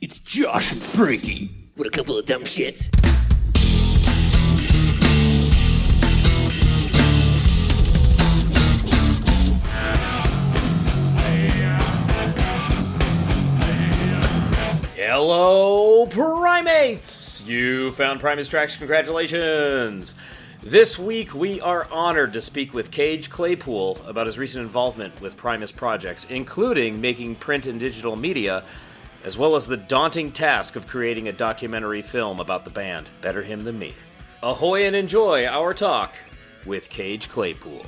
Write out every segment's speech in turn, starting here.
It's Josh and Frankie. What a couple of dumb shits. Hello, Primates! You found Primus Tracks, congratulations! This week, we are honored to speak with Claypool about his recent involvement with Primus projects, including making print and digital media, as well as the daunting task of creating a documentary film about the band. Better him than me. Ahoy and enjoy our talk with Claypool.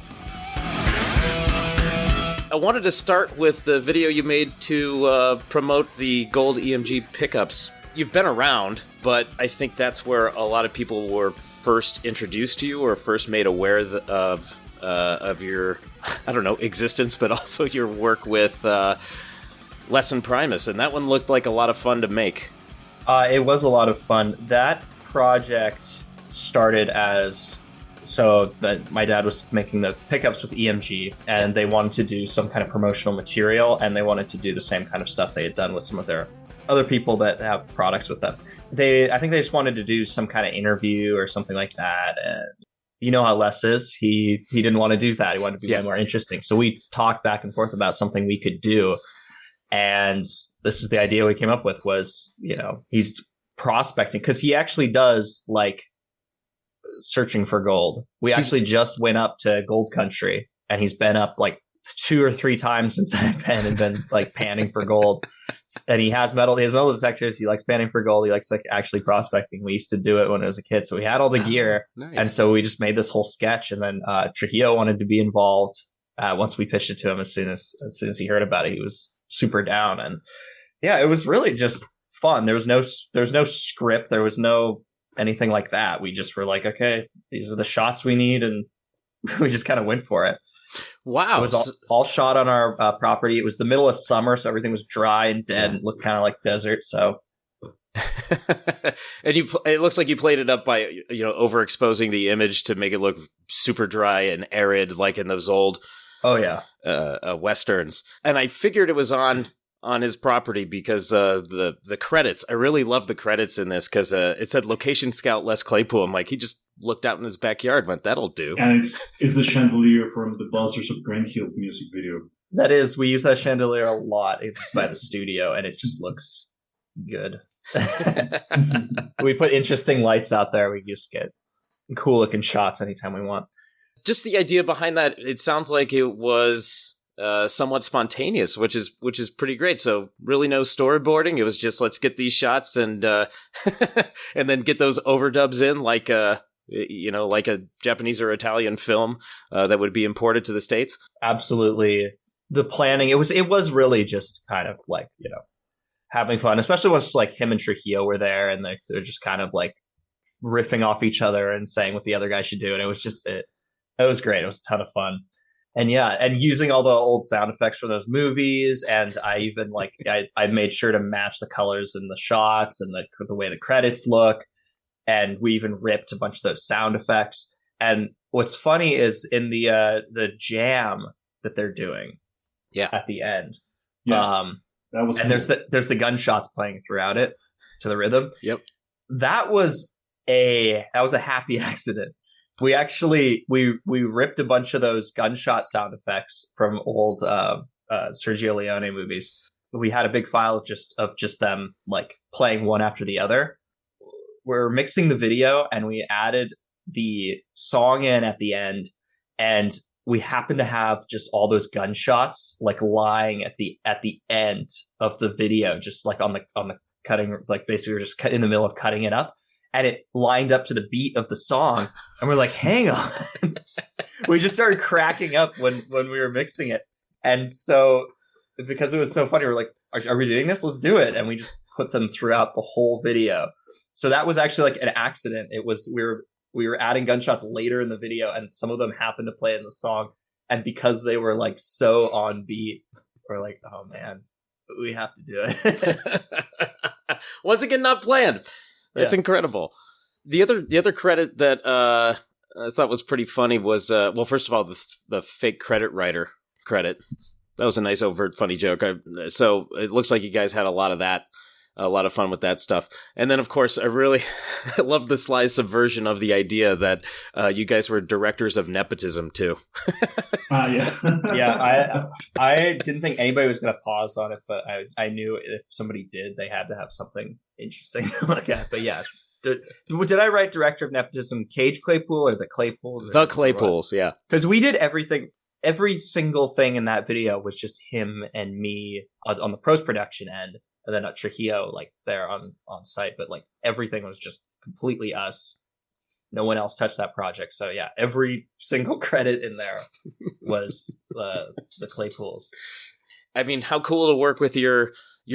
I wanted to start with the video you made to promote the gold EMG pickups. You've been around, but I think that's where a lot of people were first introduced to you or first made aware of your, I don't know, existence, but also your work with Lesson Primus, and that one looked like a lot of fun to make. It was a lot of fun. That project started as... So my dad was making the pickups with EMG, and they wanted to do some kind of promotional material, and they wanted to do the same kind of stuff they had done with some of their other people that have products with them. I think they just wanted to do some kind of interview or something like that. And you know how Les is. He didn't want to do that. He wanted to be more interesting. So we talked back and forth about something we could do. And this is the idea we came up with was, he's prospecting because he actually does like searching for gold. We actually just went up to Gold Country, and he's been up like 2 or 3 times since I've been and been like panning for gold. And he has metal detectors. He likes panning for gold. He likes like actually prospecting. We used to do it when I was a kid, so we had all the gear. Nice. And so we just made this whole sketch. And then Trujillo wanted to be involved. Once we pitched it to him, as soon as he heard about it, he was super down. And yeah, it was really just fun. There was no script. There was no anything like that. We just were like, okay, these are the shots we need, and we just kind of went for it. Wow. It was all shot on our property. It was the middle of summer, so everything was dry and dead and looked kind of like desert. So, and it looks like you played it up by overexposing the image to make it look super dry and arid, like in those old westerns. And I figured it was on his property because the credits. I really love the credits in this because it said Location Scout Les Claypool. I'm like, he just looked out in his backyard, went, that'll do. And it's the chandelier from the Buzzers of Grand Hill music video. That is, we use that chandelier a lot. It's by the studio, and it just looks good. We put interesting lights out there. We just get cool looking shots anytime we want. Just the idea behind that, it sounds like it was somewhat spontaneous, which is pretty great. So really no storyboarding. It was just, let's get these shots and and then get those overdubs in like like a Japanese or Italian film that would be imported to the States. Absolutely. The planning, it was really just kind of like, having fun, especially once like him and Trujillo were there, and they're just kind of like riffing off each other and saying what the other guy should do. And it was just, it was great. It was a ton of fun. And and using all the old sound effects from those movies. And I even I made sure to match the colors in the shots and the way the credits look. And we even ripped a bunch of those sound effects. And what's funny is in the jam that they're doing at the end. Yeah, that was and cool. there's the gunshots playing throughout it to the rhythm. Yep. That was a happy accident. We actually we ripped a bunch of those gunshot sound effects from old Sergio Leone movies. We had a big file of just them like playing one after the other. We're mixing the video, and we added the song in at the end, and we happened to have just all those gunshots like lying at the end of the video, just like on the cutting, like basically we're just in the middle of cutting it up. And it lined up to the beat of the song. And we're like, hang on. We just started cracking up when we were mixing it. And so because it was so funny, we're like, are we doing this? Let's do it. And we just put them throughout the whole video. So that was actually like an accident. It was, we were adding gunshots later in the video, and some of them happened to play in the song. And because they were like so on beat, we're like, oh man, we have to do it. Once again, not planned. That's incredible. The other credit that I thought was pretty funny was, first of all, the fake credit writer credit. That was a nice overt funny joke. So it looks like you guys had a lot of that A lot of fun with that stuff. And then, of course, I really I love the sly subversion of the idea that you guys were directors of nepotism, too. Yeah. Yeah, I didn't think anybody was going to pause on it, but I knew if somebody did, they had to have something interesting to look at. But yeah, did I write director of nepotism, Cage Claypool or the Claypools? The Claypools, yeah. Because we did everything. Every single thing in that video was just him and me on the post-production end. And then Trujillo, like, there on site. But, like, everything was just completely us. No one else touched that project. So, yeah, every single credit in there was the Claypools. I mean, how cool to work with your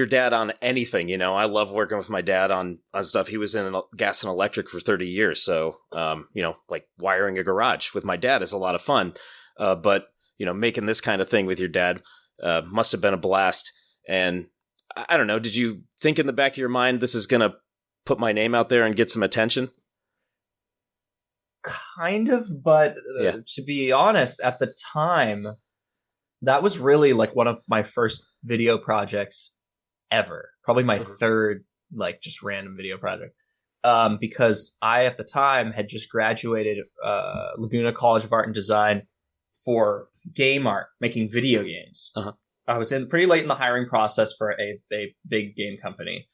dad on anything, you know? I love working with my dad on stuff. He was in gas and electric for 30 years. So, you know, like, wiring a garage with my dad is a lot of fun. But, you know, making this kind of thing with your dad must have been a blast. And I don't know, did you think in the back of your mind, this is going to put my name out there and get some attention? Kind of, but to be honest, at the time, that was really like one of my first video projects ever. Probably my third, like, just random video project. Because I, at the time, had just graduated Laguna College of Art and Design for game art, making video games. Uh-huh. I was pretty late in the hiring process for a big game company.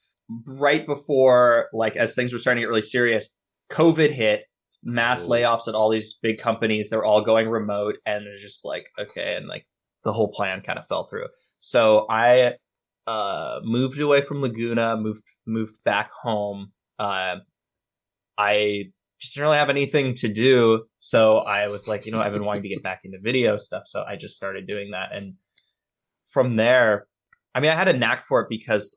Right before, like, as things were starting to get really serious, COVID hit, mass layoffs at all these big companies. They're all going remote, and it's just like, okay, and like the whole plan kind of fell through. So I moved away from Laguna, moved back home. I just didn't really have anything to do, so I was like, you know, I've been wanting to get back into video stuff, so I just started doing that. And from there, I mean, I had a knack for it because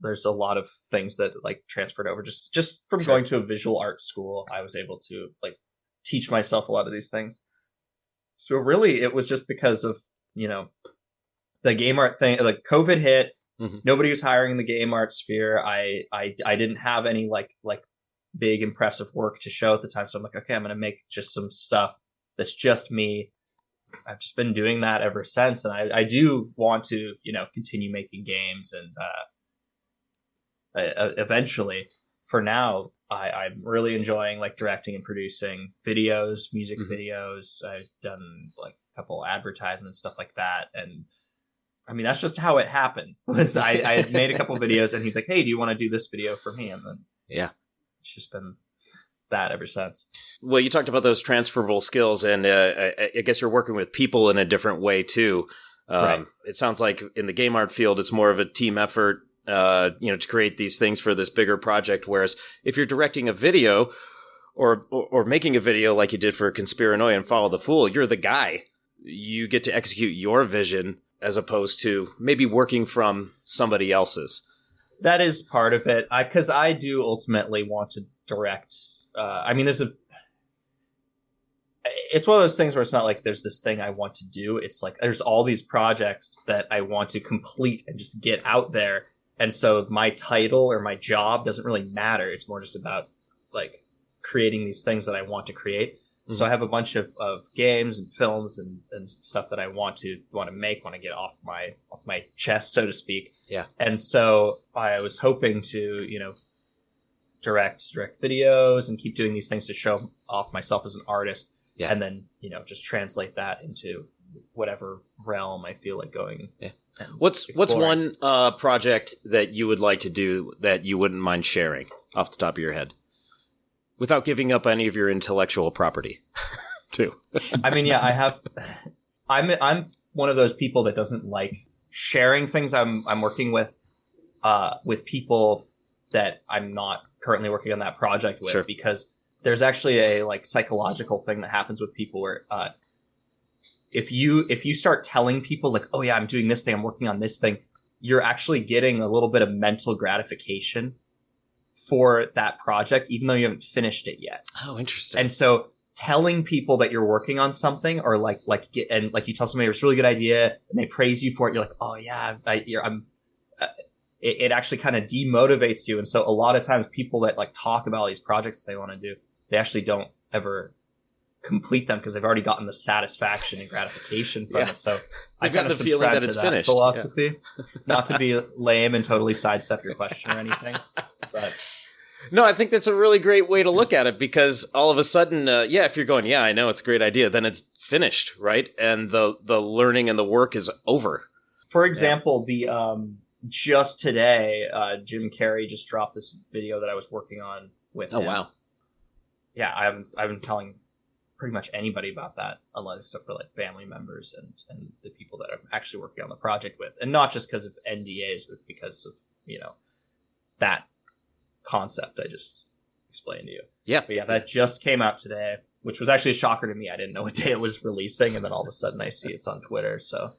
there's a lot of things that like transferred over just from going to a visual art school. I was able to like teach myself a lot of these things. So really, it was just because of, you know, the game art thing. Like, COVID hit, nobody was hiring in the game art sphere. I didn't have any like big impressive work to show at the time, so I'm like, okay, I'm gonna make just some stuff that's just me. I've just been doing that ever since, and I do want to, you know, continue making games, and eventually. For now, I'm really enjoying like directing and producing videos, music videos. I've done like a couple advertisements, stuff like that, and I mean, that's just how it happened. Was I had made a couple videos, and he's like, "Hey, do you want to do this video for me?" And then it's just been that ever since. Well, you talked about those transferable skills, and I guess you're working with people in a different way too. Right. It sounds like in the game art field, it's more of a team effort, you know, to create these things for this bigger project. Whereas if you're directing a video or making a video like you did for Conspiranoia and Follow the Fool, you're the guy. You get to execute your vision as opposed to maybe working from somebody else's. That is part of it, because I do ultimately want to direct. I mean, it's one of those things where it's not like there's this thing I want to do. It's like there's all these projects that I want to complete and just get out there. And so my title or my job doesn't really matter. It's more just about like creating these things that I want to create. So I have a bunch of games and films and stuff that I want to make, want to get off my chest, so to speak. Yeah. And so I was hoping to, you know, direct videos and keep doing these things to show off myself as an artist. Yeah. And then, you know, just translate that into whatever realm I feel like going. Yeah. What's one project that you would like to do that you wouldn't mind sharing off the top of your head? Without giving up any of your intellectual property, too. I mean, yeah, I have. I'm one of those people that doesn't like sharing things I'm working with people that I'm not currently working on that project with, because there's actually a like psychological thing that happens with people where if you start telling people like, oh yeah, I'm doing this thing, I'm working on this thing, you're actually getting a little bit of mental gratification for that project, even though you haven't finished it yet. Oh, interesting. And so telling people that you're working on something, or like you tell somebody it's a really good idea and they praise you for it, you're like, oh yeah, it actually kind of demotivates you. And so a lot of times people that like talk about all these projects they want to do, they actually don't ever complete them because they've already gotten the satisfaction and gratification from it. So I've got kind of the feeling that subscribed it's to that finished. philosophy. Not to be lame and totally sidestep your question or anything, but No, I think that's a really great way to look at it because all of a sudden, if you're going, I know it's a great idea, then it's finished, right? And the learning and the work is over. For example, the just today, Jim Carrey just dropped this video that I was working on with him. Oh, wow. Yeah, I've been telling pretty much anybody about that, except for like family members and the people that I'm actually working on the project with, and not just because of NDAs, but because of that concept I just explained to you. Yeah. But yeah, that just came out today, which was actually a shocker to me. I didn't know what day it was releasing, and then all of a sudden I see it's on Twitter. So,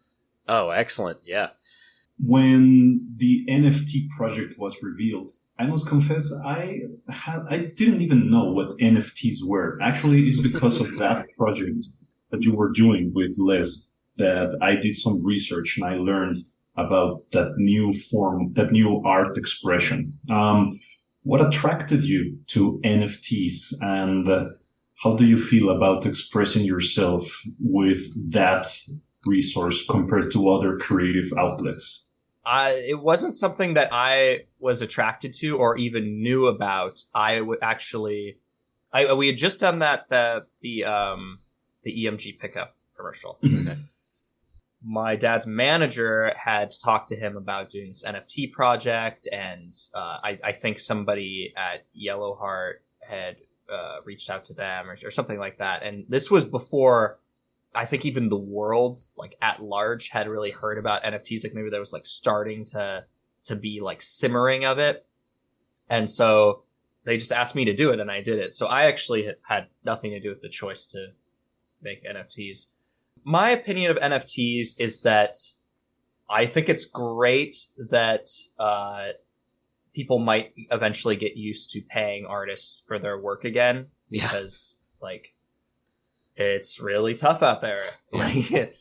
oh, excellent. Yeah. When the NFT project was revealed, I must confess I didn't even know what NFTs were. Actually, it's because of that project that you were doing with Les that I did some research and I learned about that new form, that new art expression. What attracted you to NFTs, and how do you feel about expressing yourself with that resource compared to other creative outlets? It wasn't something that I was attracted to or even knew about. We had just done the EMG pickup commercial. Okay. My dad's manager had talked to him about doing this NFT project, and I think somebody at Yellowheart had reached out to them or something like that. And this was before I think even the world, like at large, had really heard about NFTs. Like maybe there was like starting to be like simmering of it. And so they just asked me to do it, and I did it. So I actually had nothing to do with the choice to make NFTs. My opinion of NFTs is that I think it's great that people might eventually get used to paying artists for their work again, because like it's really tough out there. Like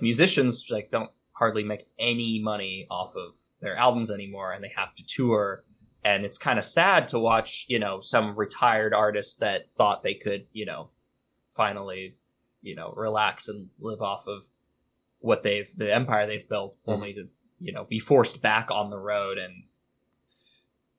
musicians like don't hardly make any money off of their albums anymore, and they have to tour. And it's kind of sad to watch, some retired artists that thought they could, finally, relax and live off of the empire they've built, only to, be forced back on the road. And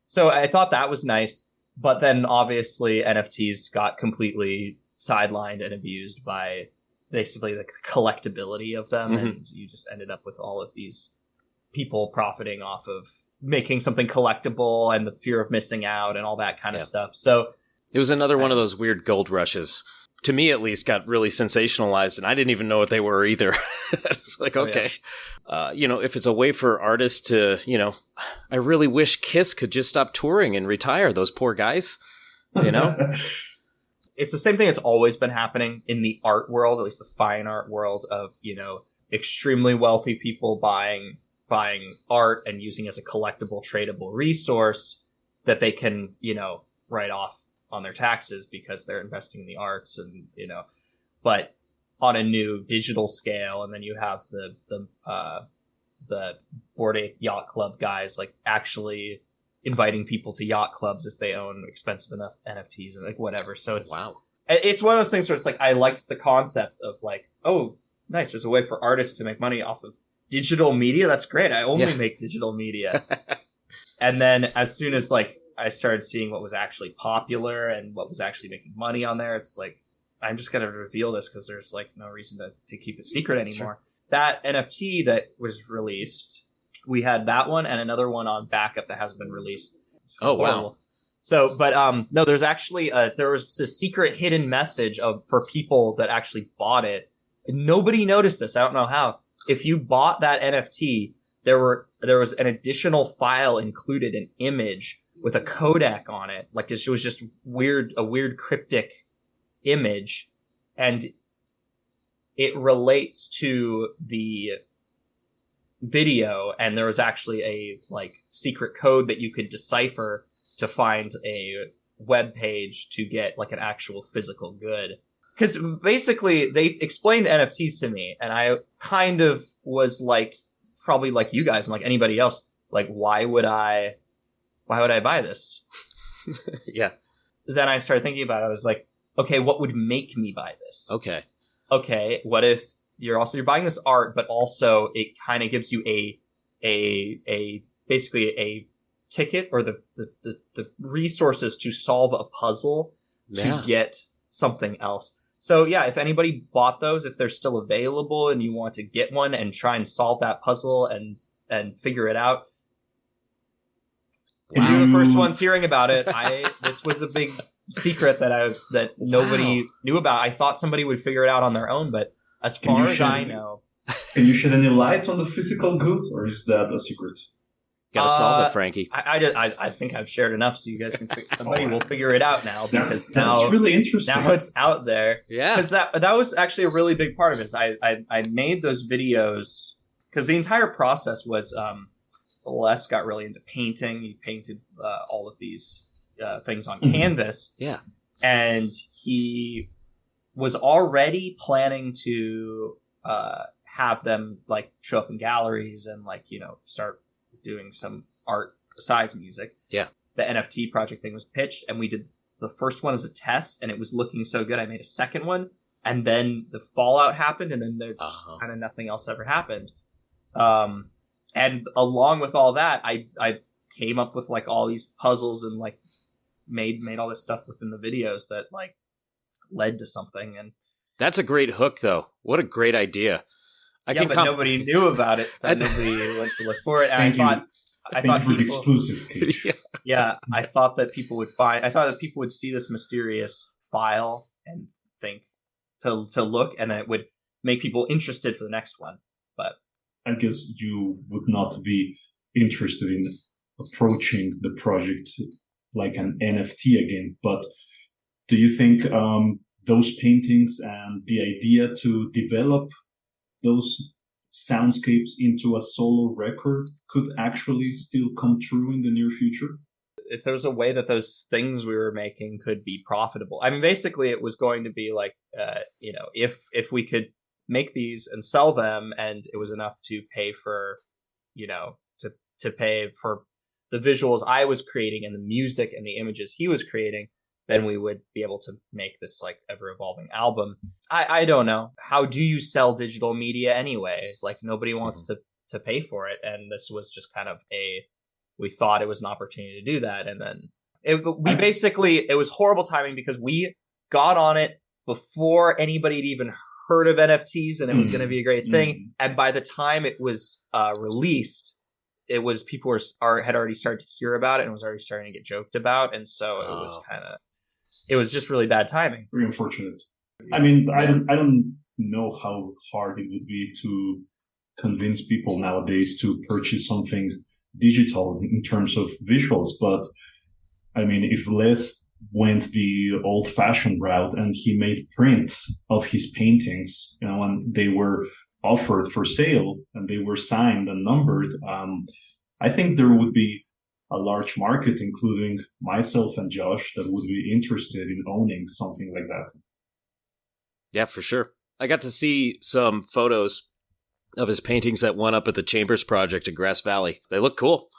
so I thought that was nice. But then obviously NFTs got completely sidelined and abused by basically the collectability of them. Mm-hmm. And you just ended up with all of these people profiting off of making something collectible and the fear of missing out and all that kind of stuff. So it was another one of those weird gold rushes. To me, at least, got really sensationalized, and I didn't even know what they were either. It's like, okay, if it's a way for artists to, I really wish Kiss could just stop touring and retire. Those poor guys, It's the same thing that's always been happening in the art world, at least the fine art world, of, extremely wealthy people buying art and using it as a collectible, tradable resource that they can, write off on their taxes because they're investing in the arts, and but on a new digital scale. And then you have the Bored Ape Yacht Club guys like actually inviting people to yacht clubs if they own expensive enough NFTs and like whatever. So it's one of those things where it's like I liked the concept of like, oh, nice, there's a way for artists to make money off of digital media. That's great. I only make digital media. And then as soon as like I started seeing what was actually popular and what was actually making money on there, it's like, I'm just going to reveal this because there's like no reason to keep it secret anymore. Sure. That NFT that was released, we had that one and another one on backup that hasn't been released. Oh, wow. So, but no, there's actually there was a secret hidden message for people that actually bought it. Nobody noticed this. I don't know how. If you bought that NFT, there was an additional file included, an image with a codec on it. Like it was just a weird cryptic image, and it relates to the video. And there was actually a like secret code that you could decipher to find a web page to get like an actual physical good. Because basically they explained NFTs to me, and I kind of was like, probably like you guys and like anybody else, like why would I buy this? Yeah. then I started thinking about it. I was like, okay, what would make me buy this? Okay, what if you're buying this art, but also it kind of gives you a basically a ticket or the resources to solve a puzzle to get something else. So yeah, if anybody bought those, if they're still available and you want to get one and try and solve that puzzle and figure it out, if you're the first ones hearing about it, this was a big secret that nobody knew about. I thought somebody would figure it out on their own, but as far as I know, can you shed any light on the physical goof, or is that a secret? Gotta solve it, Frankie. I think I've shared enough, so you guys can. Somebody will figure it out now because that's really interesting. Now it's out there. Yeah, because that was actually a really big part of it. I made those videos because the entire process was Les got really into painting. He painted all of these things on canvas. Yeah, and he was already planning to have them like show up in galleries and like start doing some art besides music. Yeah. The NFT project thing was pitched, and we did the first one as a test, and it was looking so good. I made a second one, and then the fallout happened, and then there just kind of nothing else ever happened. And along with all that, I came up with like all these puzzles and like made all this stuff within the videos that like led to something. And that's a great hook, though. What a great idea! But nobody knew about it, so nobody went to look for it. And I thought for the exclusive page. I thought that people would see this mysterious file and think to look, and then it would make people interested for the next one. But I guess you would not be interested in approaching the project like an NFT again. But do you think those paintings and the idea to develop those soundscapes into a solo record could actually still come true in the near future? If there was a way that those things we were making could be profitable. I mean, basically it was going to be like, if we could make these and sell them and it was enough to pay for, to pay for the visuals I was creating and the music and the images he was creating, then we would be able to make this like ever evolving album. I don't know. How do you sell digital media anyway? Like nobody wants to pay for it. And this was just kind of we thought it was an opportunity to do that. And then it was horrible timing because we got on it before anybody had even heard of NFTs and it was going to be a great thing. And by the time it was released, it was people had already started to hear about it and was already starting to get joked about. And so it was just really bad timing. Very unfortunate. I mean, I don't know how hard it would be to convince people nowadays to purchase something digital in terms of visuals. But I mean, if Les went the old-fashioned route and he made prints of his paintings, and they were offered for sale and they were signed and numbered, I think there would be a large market, including myself and Josh, that would be interested in owning something like that. Yeah, for sure. I got to see some photos of his paintings that went up at the Chambers Project in Grass Valley. They look cool.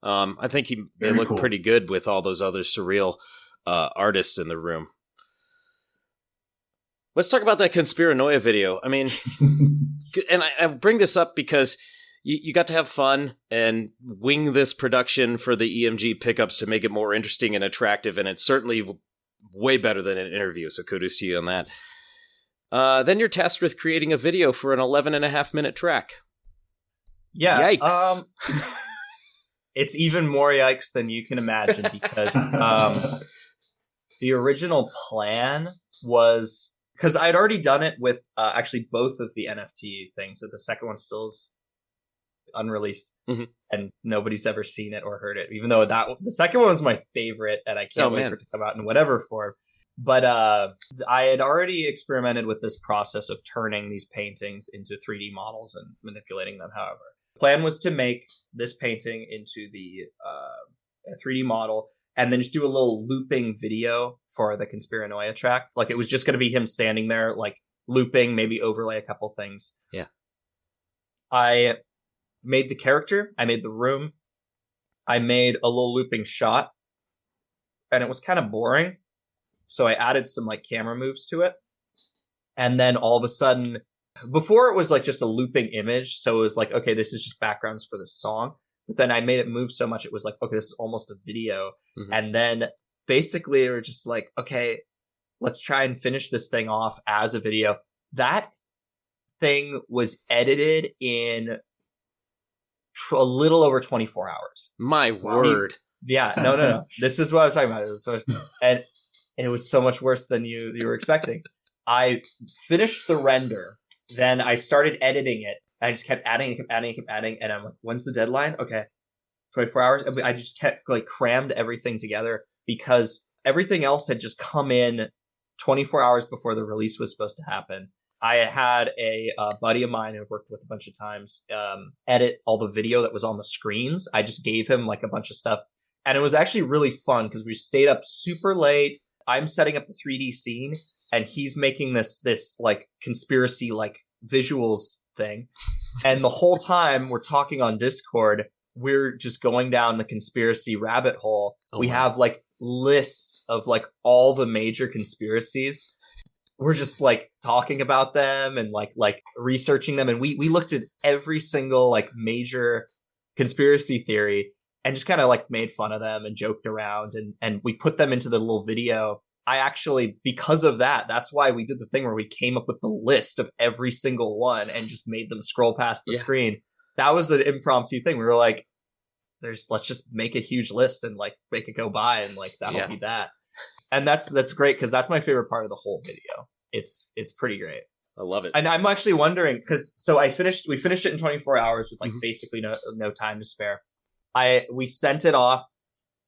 I think they look pretty good with all those other surreal artists in the room. Let's talk about that Conspiranoia video. I mean, and I bring this up because you got to have fun and wing this production for the EMG pickups to make it more interesting and attractive, and it's certainly way better than an interview, so kudos to you on that. Then you're tasked with creating a video for an 11.5-minute track. Yeah. Yikes. It's even more yikes than you can imagine because the original plan was... Because I'd already done it with actually both of the NFT things. That the second one still is unreleased, and nobody's ever seen it or heard it. Even though the second one was my favorite, and I can't wait for it to come out in whatever form. But I had already experimented with this process of turning these paintings into 3D models and manipulating them. However, the plan was to make this painting into the 3D model, and then just do a little looping video for the Conspiranoia track. Like, it was just going to be him standing there, like, looping, maybe overlay a couple things. Yeah. I made the character. I made the room. I made a little looping shot. And it was kind of boring. So I added some like camera moves to it. And then all of a sudden, before it was like just a looping image. So it was like, okay, this is just backgrounds for the song. But then I made it move so much, it was like, okay, this is almost a video. Mm-hmm. And then basically we were just like, okay, let's try and finish this thing off as a video. That thing was edited in a little over 24 hours. My word. Yeah, no. This is what I was talking about. It was so much, and it was so much worse than you were expecting. I finished the render, then I started editing it. I just kept adding, and I'm like, when's the deadline? Okay, 24 hours. I just kept like crammed everything together because everything else had just come in 24 hours before the release was supposed to happen. I had a buddy of mine who I've worked with a bunch of times edit all the video that was on the screens. I just gave him like a bunch of stuff. And it was actually really fun because we stayed up super late. I'm setting up the 3D scene and he's making this like conspiracy like visuals thing. And the whole time we're talking on Discord, we're just going down the conspiracy rabbit hole. We have like lists of like all the major conspiracies. We're just like talking about them and like researching them. And we looked at every single like major conspiracy theory and just kind of like made fun of them and joked around and we put them into the little video. I actually, because of that, that's why we did the thing where we came up with the list of every single one and just made them scroll past the screen. That was an impromptu thing. We were like, let's just make a huge list and like make it go by and like that'll be that. And that's great because that's my favorite part of the whole video. It's pretty great. I love it. And I'm actually wondering because we finished it in 24 hours with like basically no time to spare. We sent it off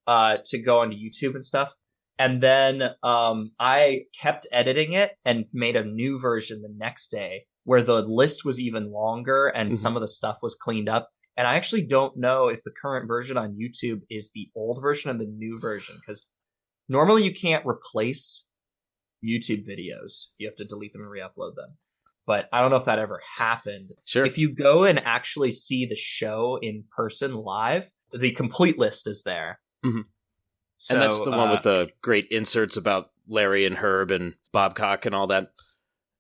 to go onto YouTube and stuff. And then I kept editing it and made a new version the next day where the list was even longer and some of the stuff was cleaned up. And I actually don't know if the current version on YouTube is the old version and the new version because normally you can't replace YouTube videos. You have to delete them and re-upload them. But I don't know if that ever happened. Sure. If you go and actually see the show in person live, the complete list is there. Mm-hmm. So, and that's the one with the great inserts about Larry and Herb and Bobcock and all that.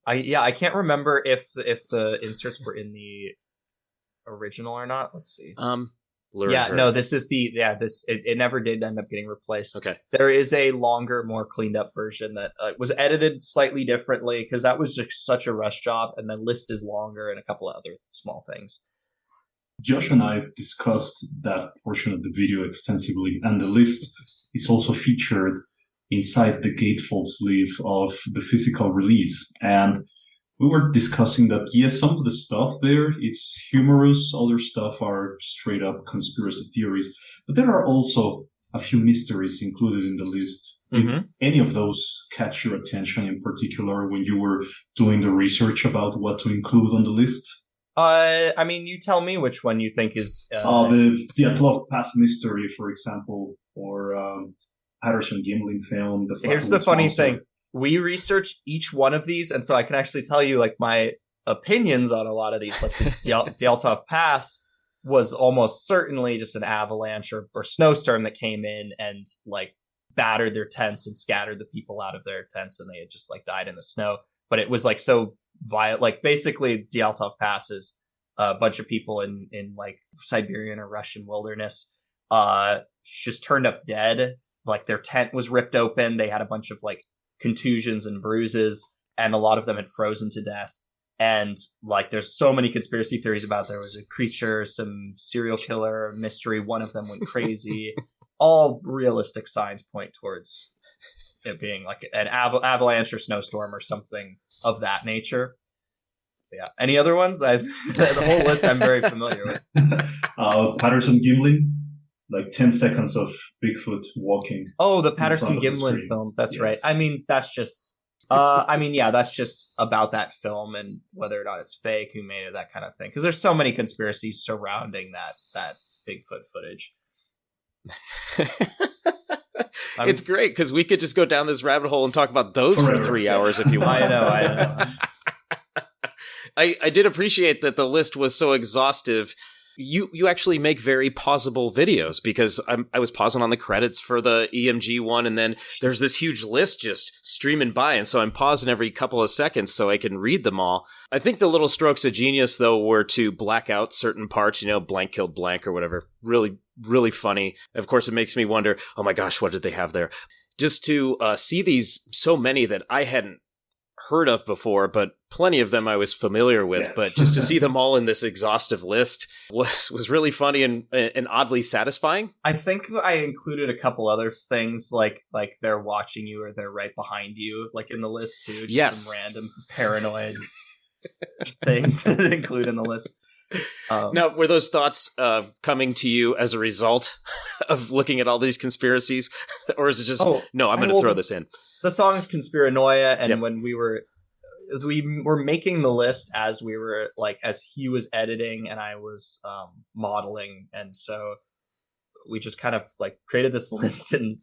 I can't remember if the inserts were in the original or not. Let's see. This is it never did end up getting replaced. Okay. There is a longer, more cleaned up version that was edited slightly differently because that was just such a rush job, and the list is longer and a couple of other small things. Josh and I discussed that portion of the video extensively, and the list is also featured inside the gatefold sleeve of the physical release. And we were discussing that, yes, some of the stuff there, it's humorous. Other stuff are straight up conspiracy theories. But there are also a few mysteries included in the list. Did any of those catch your attention in particular when you were doing the research about what to include on the list? I mean, you tell me which one you think is... the Dyatlov Pass mystery, for example, or Patterson Gimlin film. Here's the funny thing. We researched each one of these, and so I can actually tell you like my opinions on a lot of these. Like the Dyatlov Pass was almost certainly just an avalanche or snowstorm that came in and like battered their tents and scattered the people out of their tents, and they had just like died in the snow. But it was like so violent. Like basically, Dyatlov Pass is a bunch of people in like Siberian or Russian wilderness just turned up dead. Like their tent was ripped open. They had a bunch of like contusions and bruises, and a lot of them had frozen to death. And like there's so many conspiracy theories about there was a creature, some serial killer mystery, one of them went crazy. All realistic signs point towards it being like an avalanche or snowstorm or something of that nature. But yeah, any other ones? The whole list I'm very familiar with. Patterson Gimlin, like 10 seconds of Bigfoot walking. Oh, the Patterson Gimlin film. That's yes. Right. I mean, that's just... that's just about that film and whether or not it's fake, who made it, that kind of thing. Because there's so many conspiracies surrounding that Bigfoot footage. It's great because we could just go down this rabbit hole and talk about those for 3 hours if you want. I know. I did appreciate that the list was so exhaustive. you actually make very pausable videos, because I was pausing on the credits for the EMG one, and then there's this huge list just streaming by, and so I'm pausing every couple of seconds so I can read them all. I think the little strokes of genius, though, were to black out certain parts, blank killed blank or whatever. Really, really funny. Of course, it makes me wonder, oh my gosh, what did they have there? Just to see these, so many that I hadn't heard of before, but plenty of them I was familiar with. Yeah. But just to see them all in this exhaustive list was really funny and oddly satisfying. I think I included a couple other things like they're watching you or they're right behind you, like in the list too. Just yes, some random paranoid things to include in the list. Now, were those thoughts coming to you as a result of looking at all these conspiracies, or is it just no? I'm going to throw this in. The song is Conspiranoia, and when we were making the list as we were as he was editing and I was modeling, and so we just kind of created this list and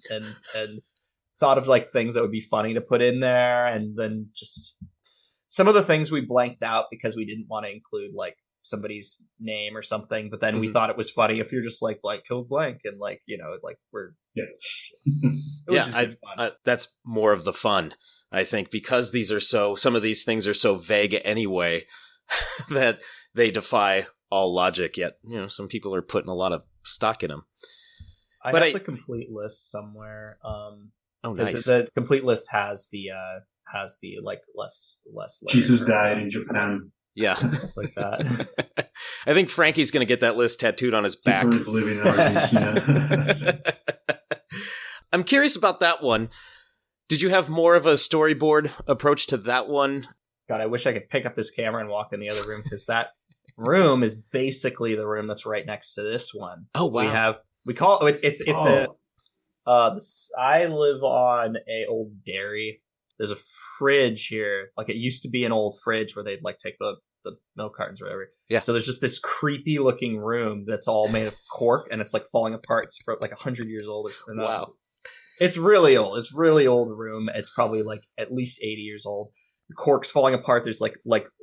thought of things that would be funny to put in there, and then just some of the things we blanked out because we didn't want to include somebody's name or something, but then we thought it was funny if you're just code blank and we're that's more of the fun, I think, because some of these things are so vague anyway that they defy all logic, yet some people are putting a lot of stock in them. I have the complete list somewhere. Nice. The complete list has the less Jesus died in Japan. Yeah, stuff like that. I think Frankie's going to get that list tattooed on his back. Kiefer's living in Argentina. I'm curious about that one. Did you have more of a storyboard approach to that one? God, I wish I could pick up this camera and walk in the other room, because that room is basically the room that's right next to this one. Oh wow! We call it. I live on a old dairy. There's a fridge here. It used to be an old fridge where they'd take the milk cartons or whatever. Yeah. So there's just this creepy looking room that's all made of cork, and it's falling apart. It's 100 years old or something. Wow. It's really old. It's really old room. It's probably at least 80 years old. The cork's falling apart. There's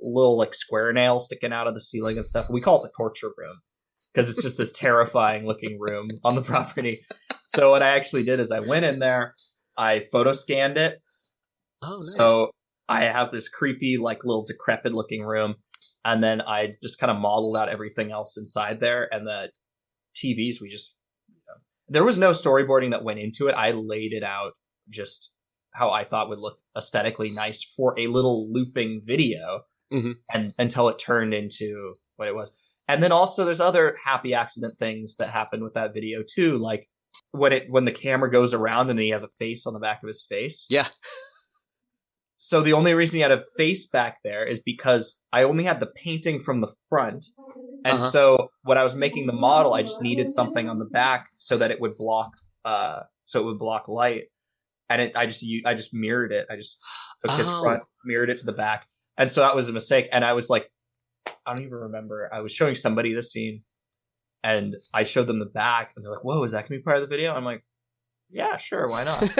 little square nails sticking out of the ceiling and stuff. We call it the torture room because it's just this terrifying looking room on the property. So what I actually did is I went in there, I photo scanned it. Oh, nice. So I have this creepy, little decrepit looking room, and then I just kind of modeled out everything else inside there, and the TVs, there was no storyboarding that went into it. I laid it out just how I thought would look aesthetically nice for a little looping video, and until it turned into what it was. And then also there's other happy accident things that happened with that video too, when the camera goes around and he has a face on the back of his face. Yeah. So the only reason he had a face back there is because I only had the painting from the front. And so when I was making the model, I just needed something on the back so that it would block light. And I just mirrored it. I just took his front, mirrored it to the back. And so that was a mistake. And I was I don't even remember. I was showing somebody this scene and I showed them the back and they're like, whoa, is that going to be part of the video? I'm like, yeah, sure. Why not?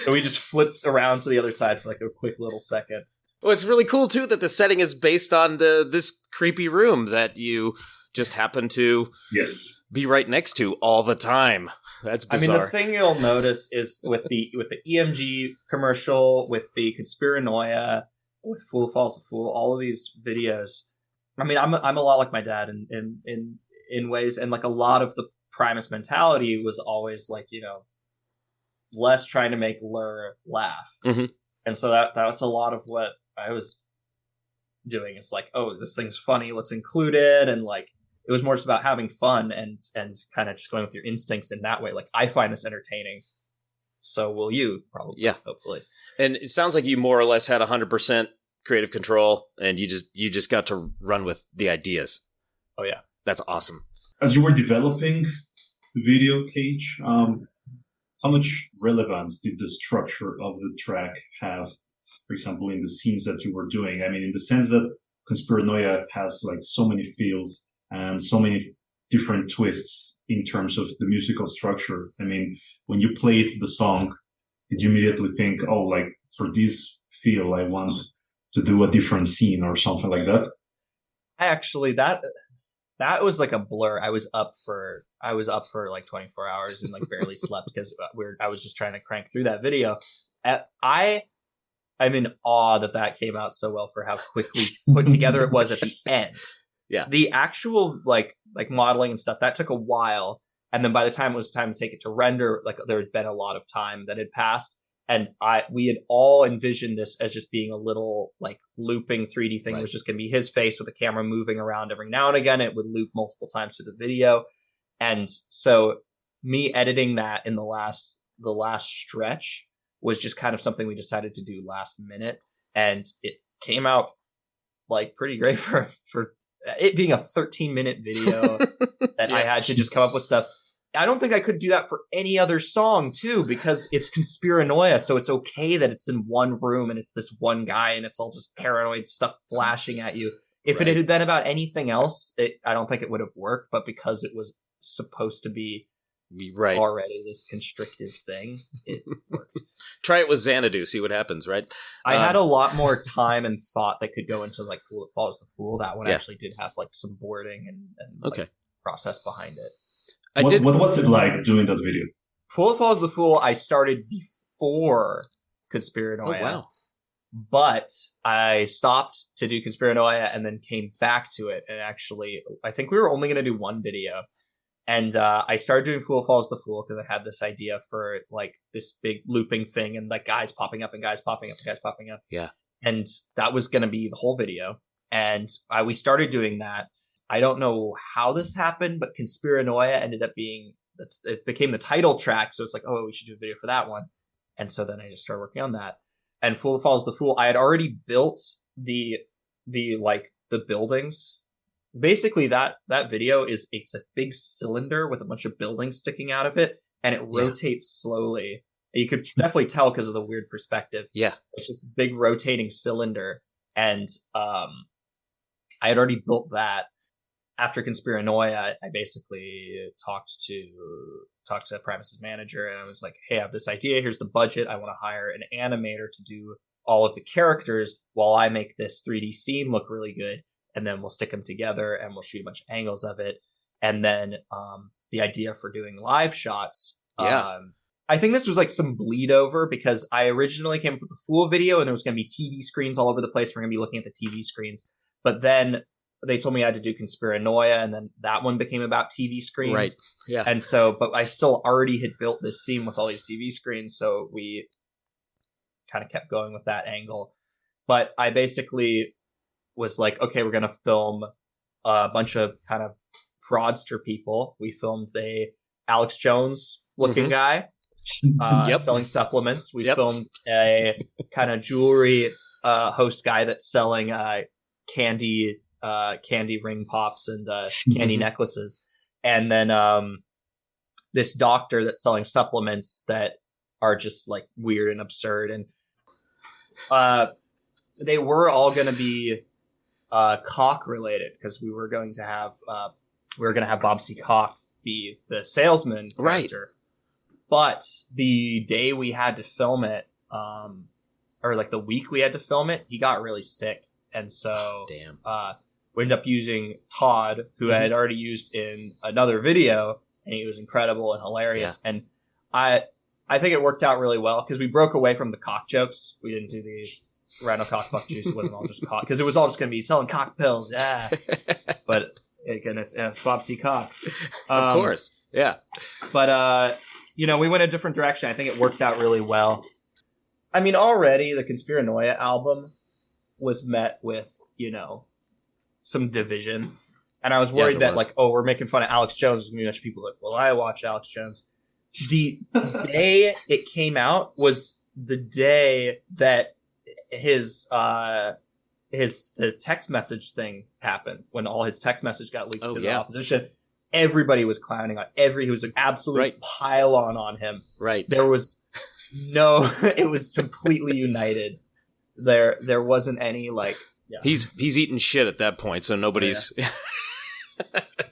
So we just flipped around to the other side for a quick little second. Well, it's really cool, too, that the setting is based on this creepy room that you just happen to be right next to all the time. That's bizarre. I mean, the thing you'll notice is with the EMG commercial, with the Conspiranoia, with Fool Falls a Fool, all of these videos. I mean, I'm a lot like my dad in ways, and a lot of the Primus mentality was always less trying to make Lur laugh. And so that was a lot of what I was doing. It's this thing's funny, let's include it. And it was more just about having fun and kind of just going with your instincts in that way. I find this entertaining. So will you, probably. Yeah. Hopefully. And it sounds like you more or less had 100% creative control and you just got to run with the ideas. Oh yeah. That's awesome. As you were developing the video, Cage, how much relevance did the structure of the track have, for example, in the scenes that you were doing? I mean, in the sense that Conspiranoia has so many feels and so many different twists in terms of the musical structure. I mean, when you played the song, did you immediately think, for this feel, I want to do a different scene or something like that? I actually that was like a blur. I was up for like 24 hours and like barely slept because I was just trying to crank through that video. I'm in awe that came out so well for how quickly put together it was at the end. Yeah. The actual like modeling and stuff, that took a while. And then by the time it was time to take it to render, like there had been a lot of time that had passed. And we had all envisioned this as just being a little like looping 3D thing. Right. It was just going to be his face with the camera moving around every now and again. It would loop multiple times through the video. And so me editing that in the last stretch was just kind of something we decided to do last minute. And it came out like pretty great for it being a 13-minute video that I had to just come up with stuff. I don't think I could do that for any other song, too, because it's Conspiranoia, so it's okay that it's in one room and it's this one guy and it's all just paranoid stuff flashing at you. If it had been about anything else, I don't think it would have worked, but because it was supposed to be already this constrictive thing, it worked. Try it with Xanadu, see what happens, right? I had a lot more time and thought that could go into like Fool That Follows the Fool. That one actually did have like some boarding and like, process behind it. What was it like doing that video? Fool That Follows the Fool, I started before Conspiranoia. Oh, wow. But I stopped to do Conspiranoia and then came back to it. And actually, I think we were only going to do one video. And I started doing Fool That Follows the Fool because I had this idea for like this big looping thing and like guys popping up and guys popping up and guys popping up. Yeah. And that was going to be the whole video. And we started doing that. I don't know how this happened, but Conspiranoia ended up being, it became the title track. So it's like, oh, we should do a video for that one. And so then I just started working on that. And Fool That Follows the Fool, I had already built the buildings. Basically, that video it's a big cylinder with a bunch of buildings sticking out of it, and it rotates slowly. You could definitely tell because of the weird perspective. Yeah. It's just a big rotating cylinder. And I had already built that. After Conspiranoia, I basically talked to Primus's manager, and I was like, hey, I have this idea. Here's the budget. I want to hire an animator to do all of the characters while I make this 3D scene look really good. And then we'll stick them together and we'll shoot a bunch of angles of it. And then the idea for doing live shots. I think this was like some bleed over because I originally came up with the Fool video and there was going to be TV screens all over the place. We're going to be looking at the TV screens. But then they told me I had to do Conspiranoia, and then that one became about TV screens. Right. Yeah. And so, but I still already had built this scene with all these TV screens. So we kind of kept going with that angle. But I basically was like, okay, we're going to film a bunch of kind of fraudster people. We filmed a Alex Jones looking guy selling supplements. We filmed a kind of jewelry host guy that's selling candy ring pops and candy necklaces. And then this doctor that's selling supplements that are just like weird and absurd. And they were all going to be Cock related because we were going to have Bob C. Cock be the salesman character. But the day we had to film it, or like the week we had to film it, he got really sick. And so we ended up using Todd, who I had already used in another video, and he was incredible and hilarious. Yeah. And I think it worked out really well because we broke away from the cock jokes. We didn't do the rhino cock fuck juice. It wasn't all just cock because it was all just going to be selling cock pills. Yeah. But again, it's Bob C. Cock. Of course. Yeah. But, we went a different direction. I think it worked out really well. I mean, already the Conspiranoia album was met with, some division. And I was worried that we're making fun of Alex Jones. There's going to be a bunch of people like, well, I watch Alex Jones. The day it came out was the day that his text message thing happened, when all his text message got leaked to the opposition. Everybody was clowning on he was an absolute pile on him. Right. There was it was completely united. There wasn't any He's eating shit at that point, so nobody's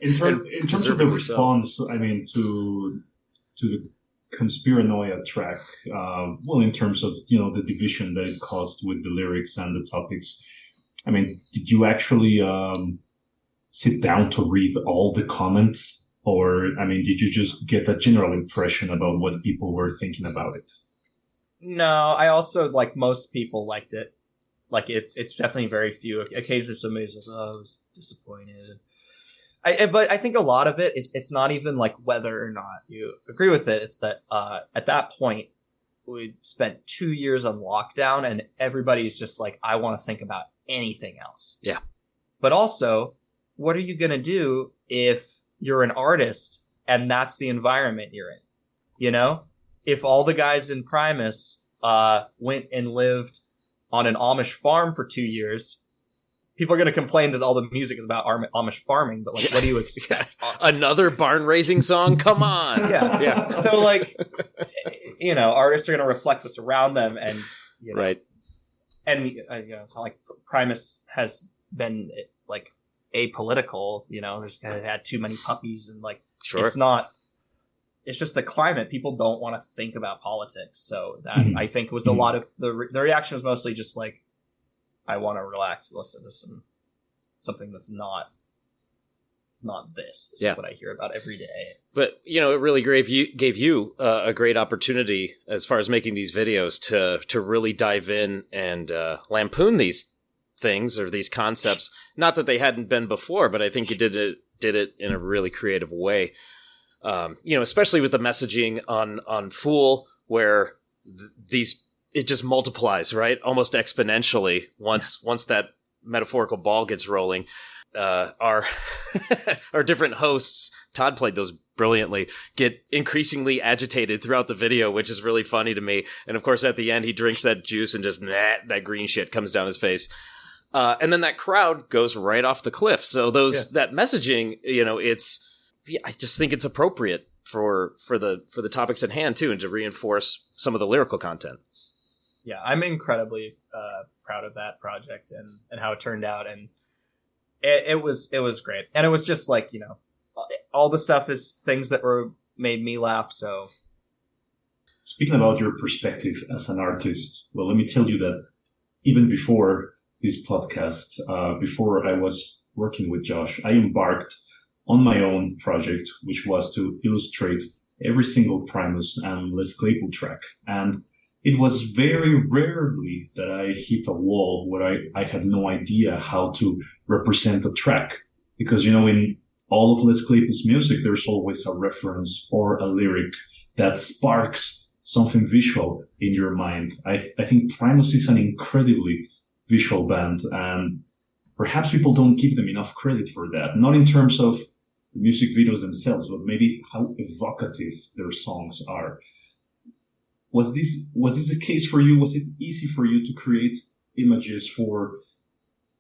in terms of the response, I mean, to the Conspiranoia track, in terms of, the division that it caused with the lyrics and the topics, I mean, did you actually sit down to read all the comments? Or, I mean, did you just get a general impression about what people were thinking about it? No, I also, like most people, liked it. Like, it's definitely very few. Occasionally somebody's like, oh, I was disappointed. But I think a lot of it is, it's not even like whether or not you agree with it. It's that at that point, we spent 2 years on lockdown and everybody's just like, I want to think about anything else. Yeah. But also, what are you going to do if you're an artist and that's the environment you're in? You know, if all the guys in Primus went and lived on an Amish farm for 2 years, people are going to complain that all the music is about Amish farming, but like, what do you expect? Another barn raising song? Come on. Yeah. So like, you know, artists are going to reflect what's around them, and you know, Right. And you know, it's not like Primus has been like apolitical. You know, there's had too many puppies, and like, Sure. it's not. It's just the climate. People don't want to think about politics, so that I think was a lot of the reaction was mostly just like, I want to relax, listen to something that's not this. This is what I hear about every day. But, you know, it really gave you a great opportunity as far as making these videos to really dive in and lampoon these things or these concepts. Not that they hadn't been before, but I think you did it in a really creative way. You know, especially with the messaging on Fool, where it just multiplies, right? Almost exponentially once that metaphorical ball gets rolling. Our different hosts, Todd played those brilliantly, get increasingly agitated throughout the video, which is really funny to me. And of course, at the end, he drinks that juice and just that green shit comes down his face. And then that crowd goes right off the cliff. So that messaging, you know, I just think it's appropriate for the topics at hand too, and to reinforce some of the lyrical content. Yeah, I'm incredibly proud of that project and how it turned out, and it was great. And it was just like, you know, all the stuff is things that made me laugh. So, speaking about your perspective as an artist, well, let me tell you that even before this podcast, before I was working with Josh, I embarked on my own project, which was to illustrate every single Primus and Les Claypool track. And it was very rarely that I hit a wall where I had no idea how to represent a track. Because, you know, in all of Les Claypool's music, there's always a reference or a lyric that sparks something visual in your mind. I think Primus is an incredibly visual band, and perhaps people don't give them enough credit for that. Not in terms of the music videos themselves, but maybe how evocative their songs are. Was this a case for you? Was it easy for you to create images for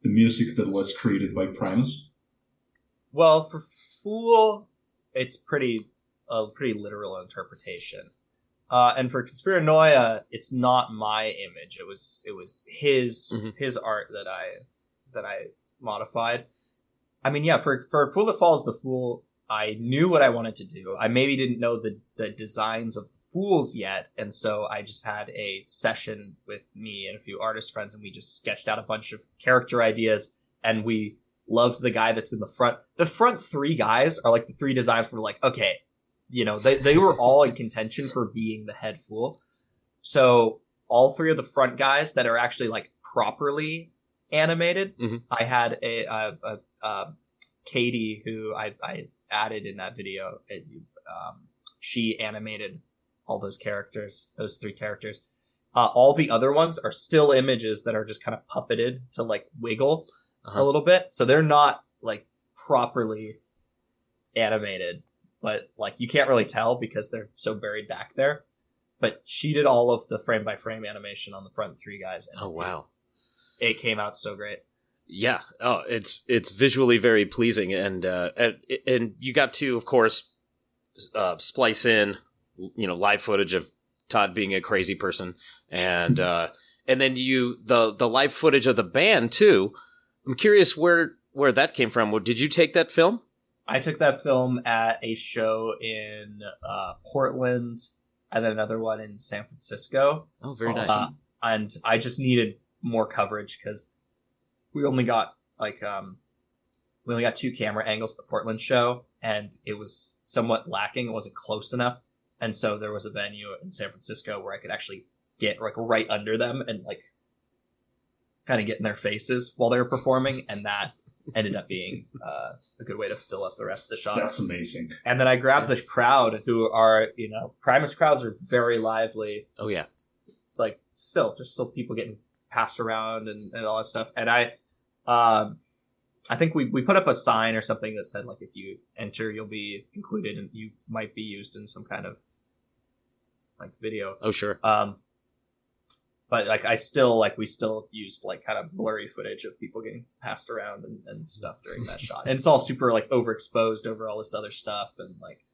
the music that was created by Primus? Well, for Fool, it's pretty literal interpretation. And for Conspiranoia, it's not my image. It was his art that I modified. I mean, yeah, for Fool That Follows the Fool, I knew what I wanted to do. I maybe didn't know the designs of the fools yet, and so I just had a session with me and a few artist friends, and we just sketched out a bunch of character ideas, and we loved the guy that's in the front. The front three guys are like the three designs were like, okay, you know, they were all in contention for being the head fool. So all three of the front guys that are actually like properly animated, I had a Katie, who I added in that video. She animated all those characters, those three characters. All the other ones are still images that are just kind of puppeted to like wiggle a little bit. So they're not like properly animated, but like you can't really tell because they're so buried back there. But she did all of the frame by frame animation on the front three guys. And oh, wow. It came out so great. Yeah. Oh, it's visually very pleasing. And you got to, of course, splice in, you know, live footage of Todd being a crazy person. And then the live footage of the band too. I'm curious where that came from. Did you take that film? I took that film at a show in Portland and then another one in San Francisco. Oh, very nice. And I just needed more coverage because we only got like we only got 2 camera angles at the Portland show, and it was somewhat lacking. It wasn't close enough. And so there was a venue in San Francisco where I could actually get like right under them and like kind of get in their faces while they were performing. And that ended up being a good way to fill up the rest of the shots. That's amazing. And then I grabbed the crowd who are, Primus crowds are very lively. Oh, yeah. Like still people getting passed around and all that stuff. And I think we put up a sign or something that said, like, if you enter, you'll be included and you might be used in some kind of like video. Oh, sure. But like we still used like kind of blurry footage of people getting passed around and stuff during that shot. And it's all super like overexposed over all this other stuff. And like,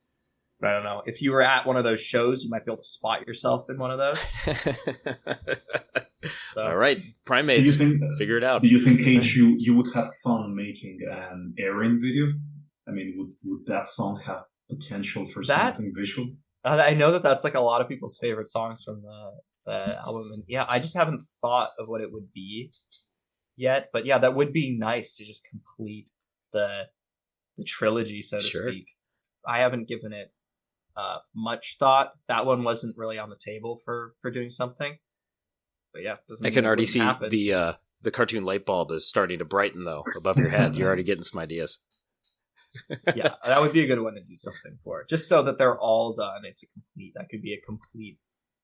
I don't know, if you were at one of those shows, you might be able to spot yourself in one of those. So. All right, Primates, figure it out. Do you think, Cage, you would have fun making an airing video? I mean, would that song have potential for something visual? I know that's like a lot of people's favorite songs from the album, and yeah, I just haven't thought of what it would be yet. But yeah, that would be nice to just complete the trilogy, so to speak. I haven't given it much thought. That one wasn't really on the table for doing something. But yeah, I can already see the cartoon light bulb is starting to brighten though above your head. You're already getting some ideas. Yeah, that would be a good one to do something for, just so that they're all done. That could be a complete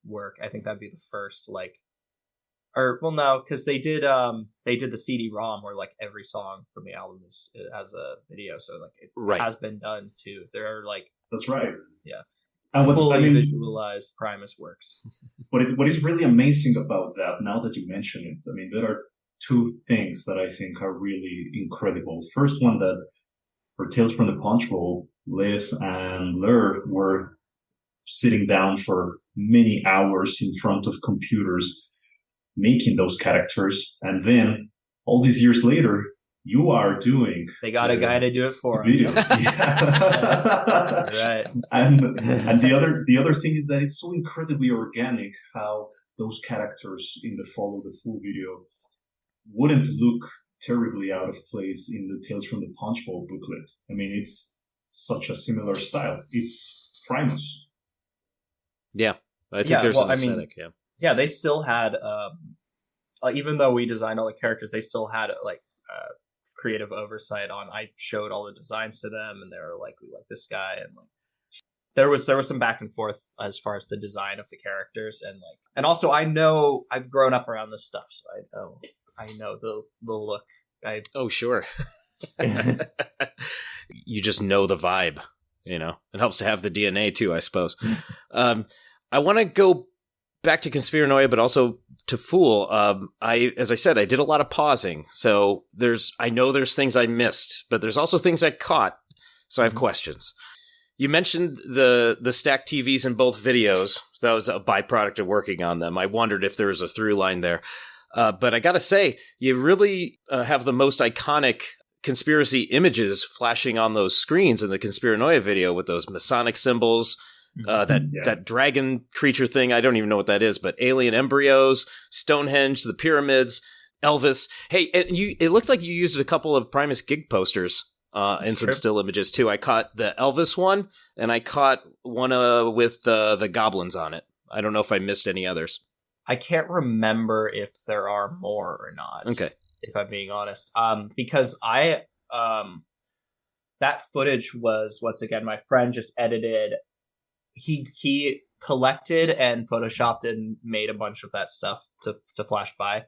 work. I think that'd be the first no, because they did the CD-ROM where like every song from the album has a video, so like it has been done too. There are like that's right. Yeah. And fully visualized Primus works. What is really amazing about that, now that you mention it, I mean, there are 2 things that I think are really incredible. First one, that for Tales from the Punch Bowl, Liz and Lur were sitting down for many hours in front of computers making those characters, and then all these years later, you are doing. They got a guy to do it for them. Videos, yeah. Right. And the other thing is that it's so incredibly organic how those characters in the Follow the Full video wouldn't look terribly out of place in the Tales from the Punch Bowl booklet. I mean, it's such a similar style. It's Primus. Yeah, I think there's an aesthetic. Yeah, they still had, even though we designed all the characters, they still had creative oversight on. I showed all the designs to them, and they were like, "We like this guy," and like there was some back and forth as far as the design of the characters, and also I know I've grown up around this stuff, so I know the look. Oh sure, you just know the vibe. It helps to have the DNA too, I suppose. I want to go back to Conspiranoia, but also to Fool. As I said, I did a lot of pausing. So I know there's things I missed, but there's also things I caught. So I have questions. You mentioned the stacked TVs in both videos. So that was a byproduct of working on them. I wondered if there was a through line there. But I got to say, you really have the most iconic conspiracy images flashing on those screens in the Conspiranoia video with those Masonic symbols. That dragon creature thing, I don't even know what that is, but alien embryos, Stonehenge, the pyramids, Elvis. Hey, it looked like you used a couple of Primus gig posters and some still images too. I caught the Elvis one, and I caught one with the goblins on it. I don't know if I missed any others. I can't remember if there are more or not. Okay, if I'm being honest, because that footage was, once again, my friend just edited. He collected and photoshopped and made a bunch of that stuff to flash by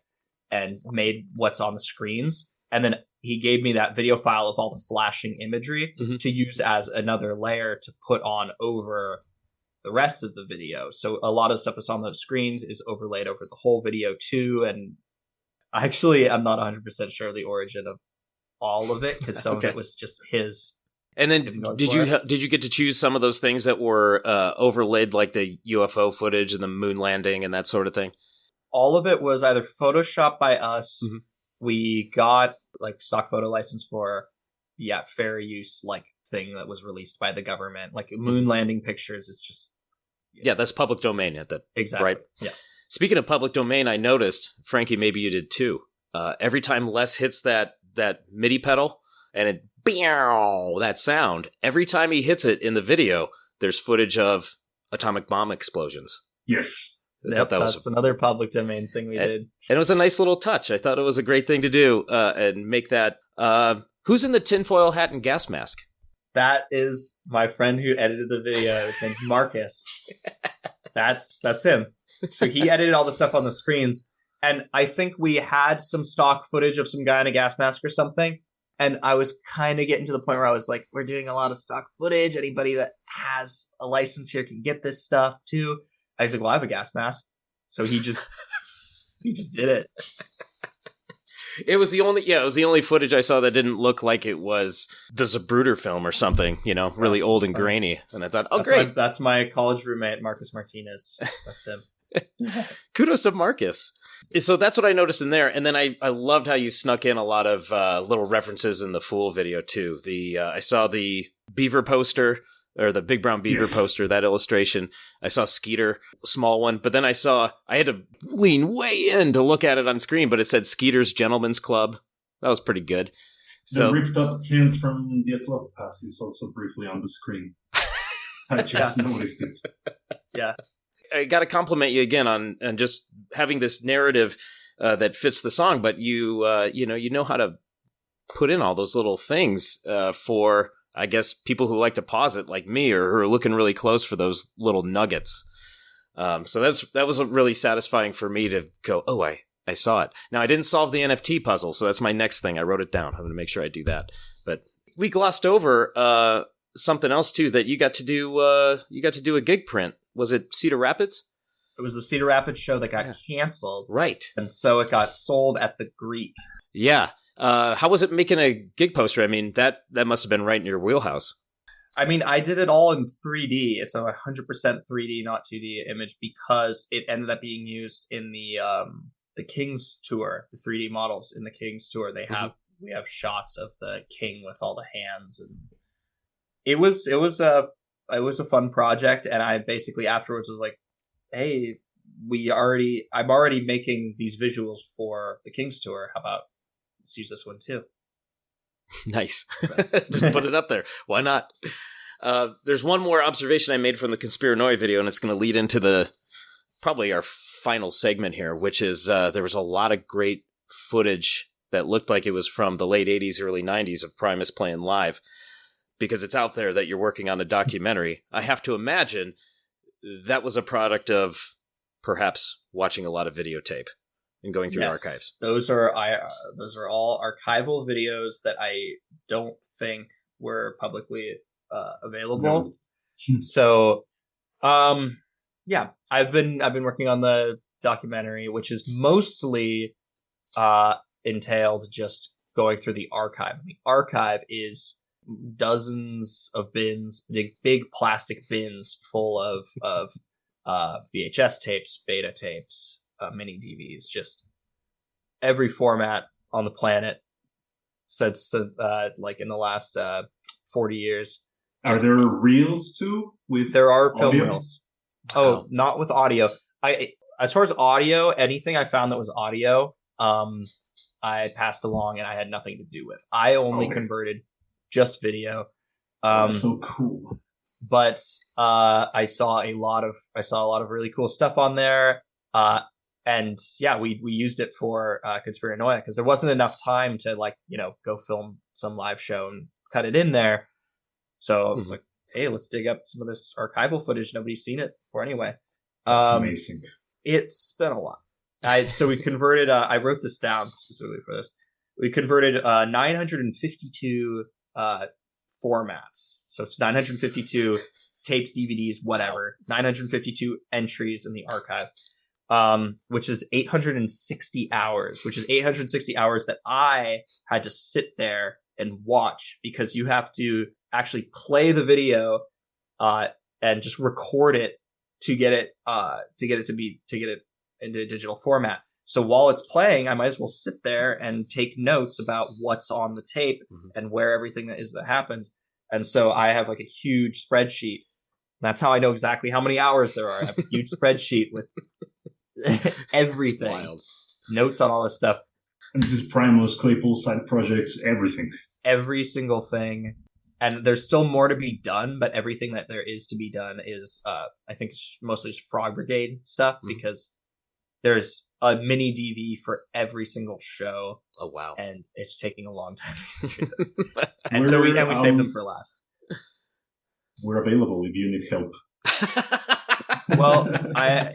and made what's on the screens. And then he gave me that video file of all the flashing imagery to use as another layer to put on over the rest of the video. So a lot of stuff that's on those screens is overlaid over the whole video too. And actually, I'm not 100% sure of the origin of all of it, because some of it was just his. And then did you get to choose some of those things that were overlaid, like the UFO footage and the moon landing and that sort of thing? All of it was either photoshopped by us. Mm-hmm. We got like stock photo license for fair use like thing that was released by the government. Like moon landing pictures is just that's public domain at that. Exactly. Right. Yeah. Speaking of public domain, I noticed, Frankie, maybe you did too. Every time Les hits that MIDI pedal, and it that sound. Every time he hits it in the video, there's footage of atomic bomb explosions. Yes. That's another public domain thing we did. And it was a nice little touch. I thought it was a great thing to do and make that. Who's in the tinfoil hat and gas mask? That is my friend who edited the video. His name's Marcus. That's him. So he edited all the stuff on the screens. And I think we had some stock footage of some guy in a gas mask or something. And I was kind of getting to the point where I was like, we're doing a lot of stock footage. Anybody that has a license here can get this stuff too. I was like, well, I have a gas mask. So he just did it. It was the only footage I saw that didn't look like it was the Zapruder film or something, really old and grainy. And I thought, great. That's my college roommate, Marcus Martinez. That's him. Kudos to Marcus. So that's what I noticed in there. And then I loved how you snuck in a lot of little references in the Fool video too. I saw the beaver poster, or the big brown beaver poster, that illustration. I saw Skeeter, small one, but then I had to lean way in to look at it on screen, but it said Skeeter's Gentleman's Club. That was pretty good. The ripped up tint from the Atlanta Pass is also briefly on the screen. I just noticed it. Yeah. I got to compliment you again on just having this narrative that fits the song, but you know how to put in all those little things for, I guess, people who like to pause it like me, or who are looking really close for those little nuggets. So that was really satisfying for me to go, I saw it. Now, I didn't solve the NFT puzzle, so that's my next thing. I wrote it down. I'm going to make sure I do that. But we glossed over something else too, that you got to do. You got to do a gig print. Was it Cedar Rapids? It was the Cedar Rapids show that got canceled. Right. And so it got sold at the Greek. Yeah. How was it making a gig poster? I mean, that must have been right in your wheelhouse. I mean, I did it all in 3D. It's a 100% 3D, not 2D image, because it ended up being used in the King's tour, the 3D models in the King's tour. We have shots of the king with all the hands, and it was a fun project. And I basically afterwards was like, hey, I'm already making these visuals for the King's tour. How about let's use this one too? Nice. Just put it up there. Why not? There's one more observation I made from the Conspiranoia video, and it's going to lead into probably our final segment here, which is there was a lot of great footage that looked like it was from the late 80s, early 90s of Primus playing live, because it's out there that you're working on a documentary. I have to imagine that was a product of perhaps watching a lot of videotape and going through archives. Those are all archival videos that I don't think were publicly available. No. So, I've been working on the documentary, which is mostly entailed just going through the archive. The archive is dozens of bins, big plastic bins full of VHS tapes, beta tapes, mini DVs, just every format on the planet since like in the last 40 years. Are there reels too? There are film audio? reels. Wow. Oh, not with audio. As far as audio, anything I found that was audio, I passed along and I had nothing to do with. I only converted just video. That's so cool. But I saw a lot of really cool stuff on there. And yeah, we used it for Conspiranoia because there wasn't enough time to go film some live show and cut it in there. So I was like, hey, let's dig up some of this archival footage. Nobody's seen it before anyway. That's amazing. It's been a lot. So we converted, I wrote this down specifically for this. We converted 952 formats. So it's 952 tapes, DVDs, whatever. 952 entries in the archive, which is 860 hours, which is 860 hours that I had to sit there and watch, because you have to actually play the video and just record it to get it into digital format. So while it's playing, I might as well sit there and take notes about what's on the tape and where everything that happens. And so I have like a huge spreadsheet. That's how I know exactly how many hours there are. I have a huge spreadsheet with everything, notes on all this stuff. And this is Primus, Claypool, side projects, everything. Every single thing. And there's still more to be done, but everything that there is to be done is, I think, it's mostly just Frog Brigade stuff, because there's a mini DV for every single show. Oh, wow. And it's taking a long time to get through this. And so we saved them for last. We're available if you need help. Well, I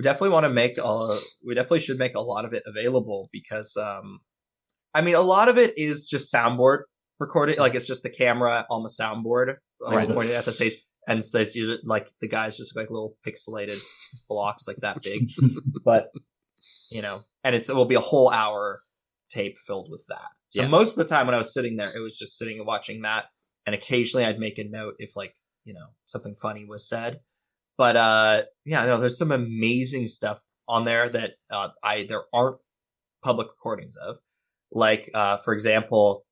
definitely want to we definitely should make a lot of it available, because I mean, a lot of it is just soundboard recording, like it's just the camera on the soundboard, like pointed at the stage, and so like the guys just like little pixelated blocks like that big. But and it will be a whole hour tape filled with that. So most of the time when I was sitting there, it was just sitting and watching that, and occasionally I'd make a note if like something funny was said. But there's some amazing stuff on there that there aren't public recordings of. Like, for example,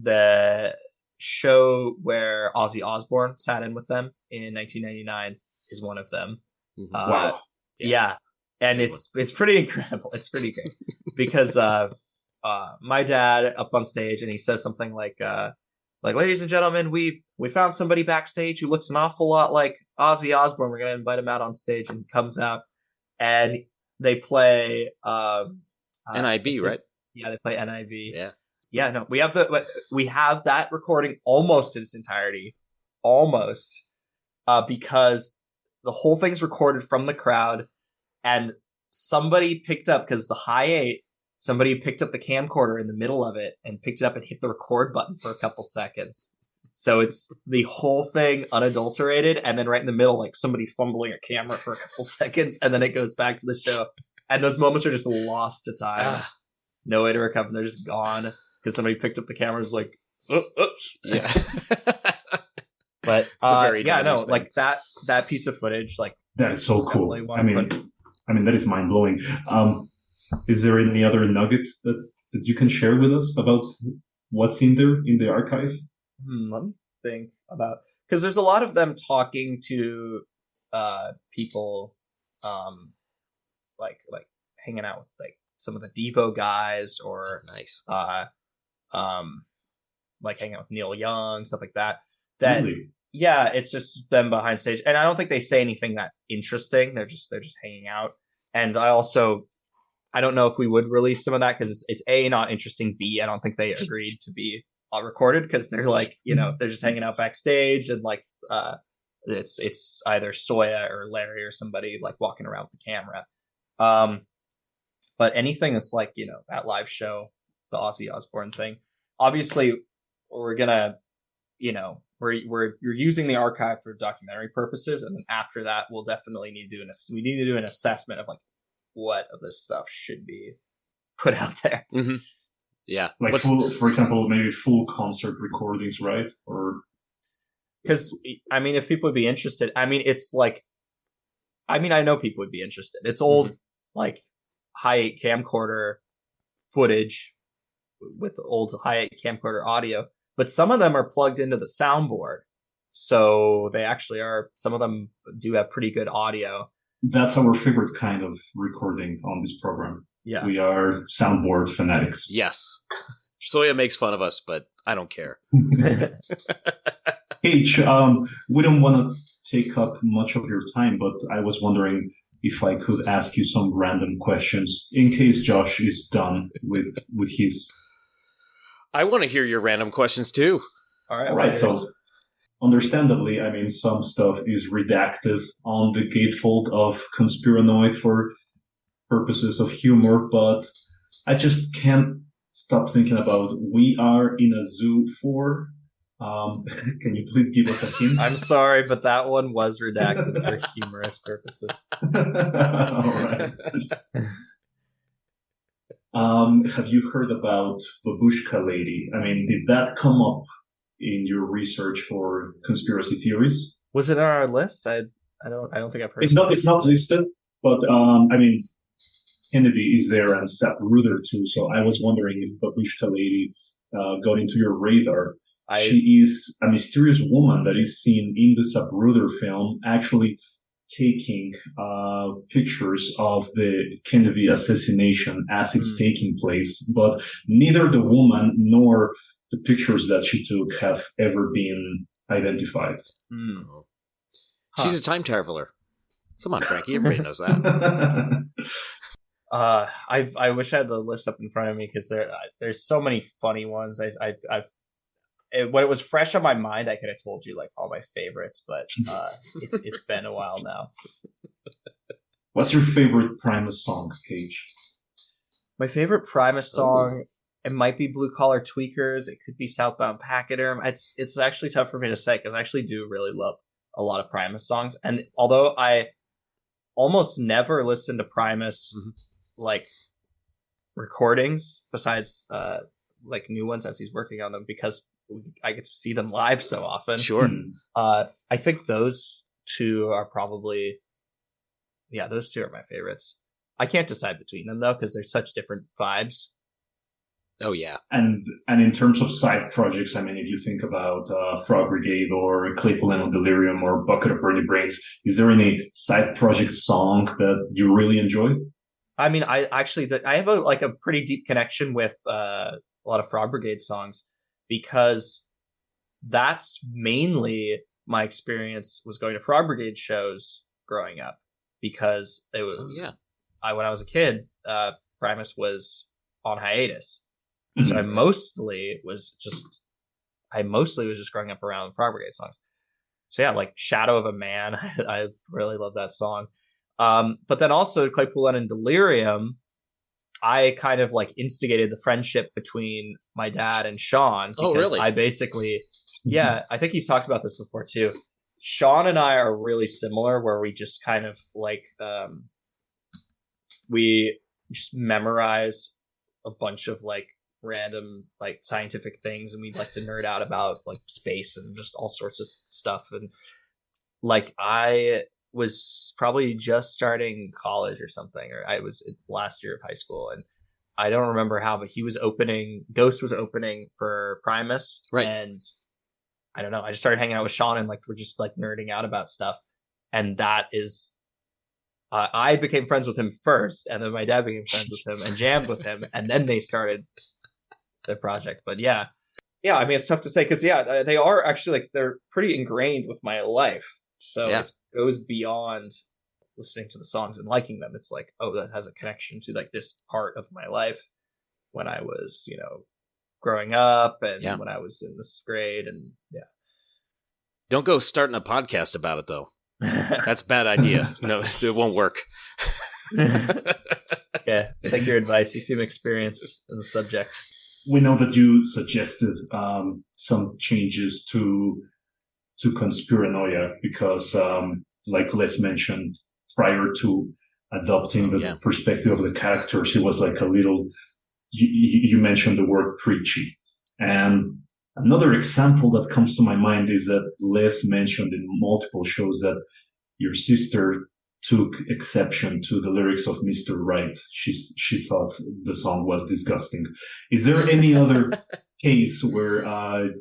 the show where Ozzy Osbourne sat in with them in 1999 is one of them. Wow. Yeah. And it's pretty incredible. It's pretty great because my dad up on stage, and he says something like, ladies and gentlemen, we found somebody backstage who looks an awful lot like Ozzy Osbourne. We're going to invite him out on stage, and comes out, and they play NIB, right? Yeah, they play NIV. Yeah. Yeah, no, we have that recording almost in its entirety. Almost. Because the whole thing's recorded from the crowd, and somebody picked up, because it's a high 8, somebody picked up the camcorder in the middle of it and picked it up and hit the record button for a couple seconds. So it's the whole thing unadulterated, and then right in the middle, like somebody fumbling a camera for a couple seconds, and then it goes back to the show. And those moments are just lost to time. No way to recover. They're just gone because somebody picked up the camera and was like, oops. Yeah. But thing. Like that piece of footage, like that is so cool. I mean, that is mind blowing. Is there any other nuggets that you can share with us about what's in there in the archive? Let me think about, because there's a lot of them talking to people, like hanging out with like some of the Devo guys, or nice, like hanging out with Neil Young, stuff like that. Really? Yeah, it's just them behind stage, and I don't think they say anything that interesting. They're just hanging out. And I don't know if we would release some of that, because it's A, not interesting, B, I don't think they agreed to be recorded, because they're like, they're just hanging out backstage, and like it's either Soya or Larry or somebody like walking around with the camera. But anything that's like, that live show, the Ozzy Osbourne thing, obviously we're gonna, you're using the archive for documentary purposes, and then after that we'll definitely need to do an assessment of like what of this stuff should be put out there. Mm-hmm. Yeah, like for example, maybe full concert recordings, right? Or because I mean, if people would be interested, I mean, it's like, I know people would be interested. It's old, like high 8 camcorder footage with old high 8 camcorder audio, but some of them are plugged into the soundboard, so they actually are. Some of them do have pretty good audio. That's our favorite kind of recording on this program. Yeah, we are soundboard fanatics. Yes, Soya makes fun of us, but I don't care. H, we don't want to take up much of your time, but I was wondering if I could ask you some random questions in case Josh is done with his. I want to hear your random questions too. All right. So, understandably, I mean, some stuff is redacted on the gatefold of Conspiranoia for purposes of humor, but I just can't stop thinking about We Are in a Zoo 4. Can you please give us a hint? I'm sorry, but that one was redacted for humorous purposes. All right. Have you heard about Babushka Lady? I mean, did that come up in your research for conspiracy theories? Was it on our list? I don't think I've heard. It's not listed, but I mean, Kennedy is there and Sepp Ruther too. So I was wondering if Babushka Lady got into your radar. She is a mysterious woman that is seen in the Sepp Ruther film. Actually, taking pictures of the Kennedy assassination as it's taking place, but neither the woman nor the pictures that she took have ever been identified. She's a time traveler. Come on, Frankie. Everybody knows that. I wish I had the list up in front of me because there's so many funny ones. When it was fresh on my mind, I could have told you like all my favorites, but it's been a while now. What's your favorite Primus song, Cage? My favorite Primus song, it might be Blue Collar Tweakers. It could be Southbound Pachyderm. It's actually tough for me to say because I actually do really love a lot of Primus songs. And although I almost never listen to Primus like recordings besides like new ones as he's working on them because I get to see them live so often. Sure. I think those two are probably, those two are my favorites. I can't decide between them though because they're such different vibes. Oh yeah. And in terms of side projects, I mean, if you think about Frog Brigade or Claypool and Delirium or Bucket of Burning Brains, is there any side project song that you really enjoy? I mean, I have a pretty deep connection with a lot of Frog Brigade songs because that's mainly my experience was going to Frog Brigade shows growing up because it was, when I was a kid, Primus was on hiatus. So I mostly was just growing up around Frog Brigade songs. So yeah, like Shadow of a Man, I really love that song. But then also Claypool and Delirium, I kind of like instigated the friendship between my dad and Sean because I basically, I think he's talked about this before too. Sean and I are really similar where we just kind of like, we just memorize a bunch of like random like scientific things and we like to nerd out about like space and just all sorts of stuff. And like I was probably just starting college or something, or I was last year of high school, and I don't remember how, but Ghost was opening for Primus, right? And I don't know, I just started hanging out with Sean and like we're just like nerding out about stuff, and that is I became friends with him first, and then my dad became friends with him and jammed with him, and then they started their project. But yeah, I mean, it's tough to say because they are actually like they're pretty ingrained with my life. So it goes beyond listening to the songs and liking them. It's like, oh, that has a connection to like this part of my life when I was, growing up and when I was in this grade. And don't go starting a podcast about it though. That's a bad idea. No, it won't work. Take your advice. You seem experienced in the subject. We know that you suggested some changes to Conspiranoia because, like Les mentioned, prior to adopting the perspective of the characters, it was like a little. You mentioned the word preachy, and another example that comes to my mind is that Les mentioned in multiple shows that your sister took exception to the lyrics of Mr. Right. She thought the song was disgusting. Is there any other case where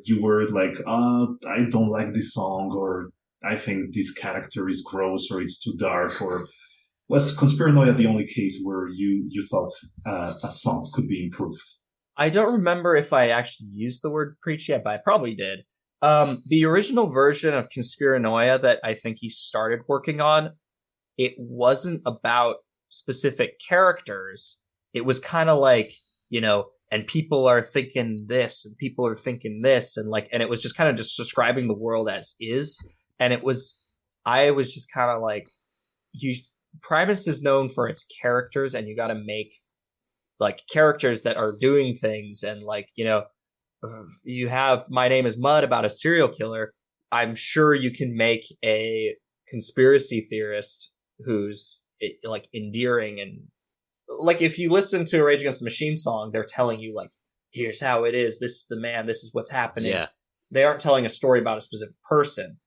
you were like, I don't like this song, or I think this character is gross, or it's too dark, or was Conspiranoia the only case where you thought a song could be improved? I don't remember if I actually used the word preach yet, but I probably did. The original version of Conspiranoia that I think he started working on, it wasn't about specific characters. It was kind of like, and people are thinking this and people are thinking this, and it was just kind of just describing the world as is. And I was just kind of like, Primus is known for its characters, and you got to make like characters that are doing things. And you have My Name is Mud about a serial killer. I'm sure you can make a conspiracy theorist who's like endearing, and like if you listen to a Rage Against the Machine song, they're telling you like, here's how it is, this is the man, this is what's happening. They aren't telling a story about a specific person.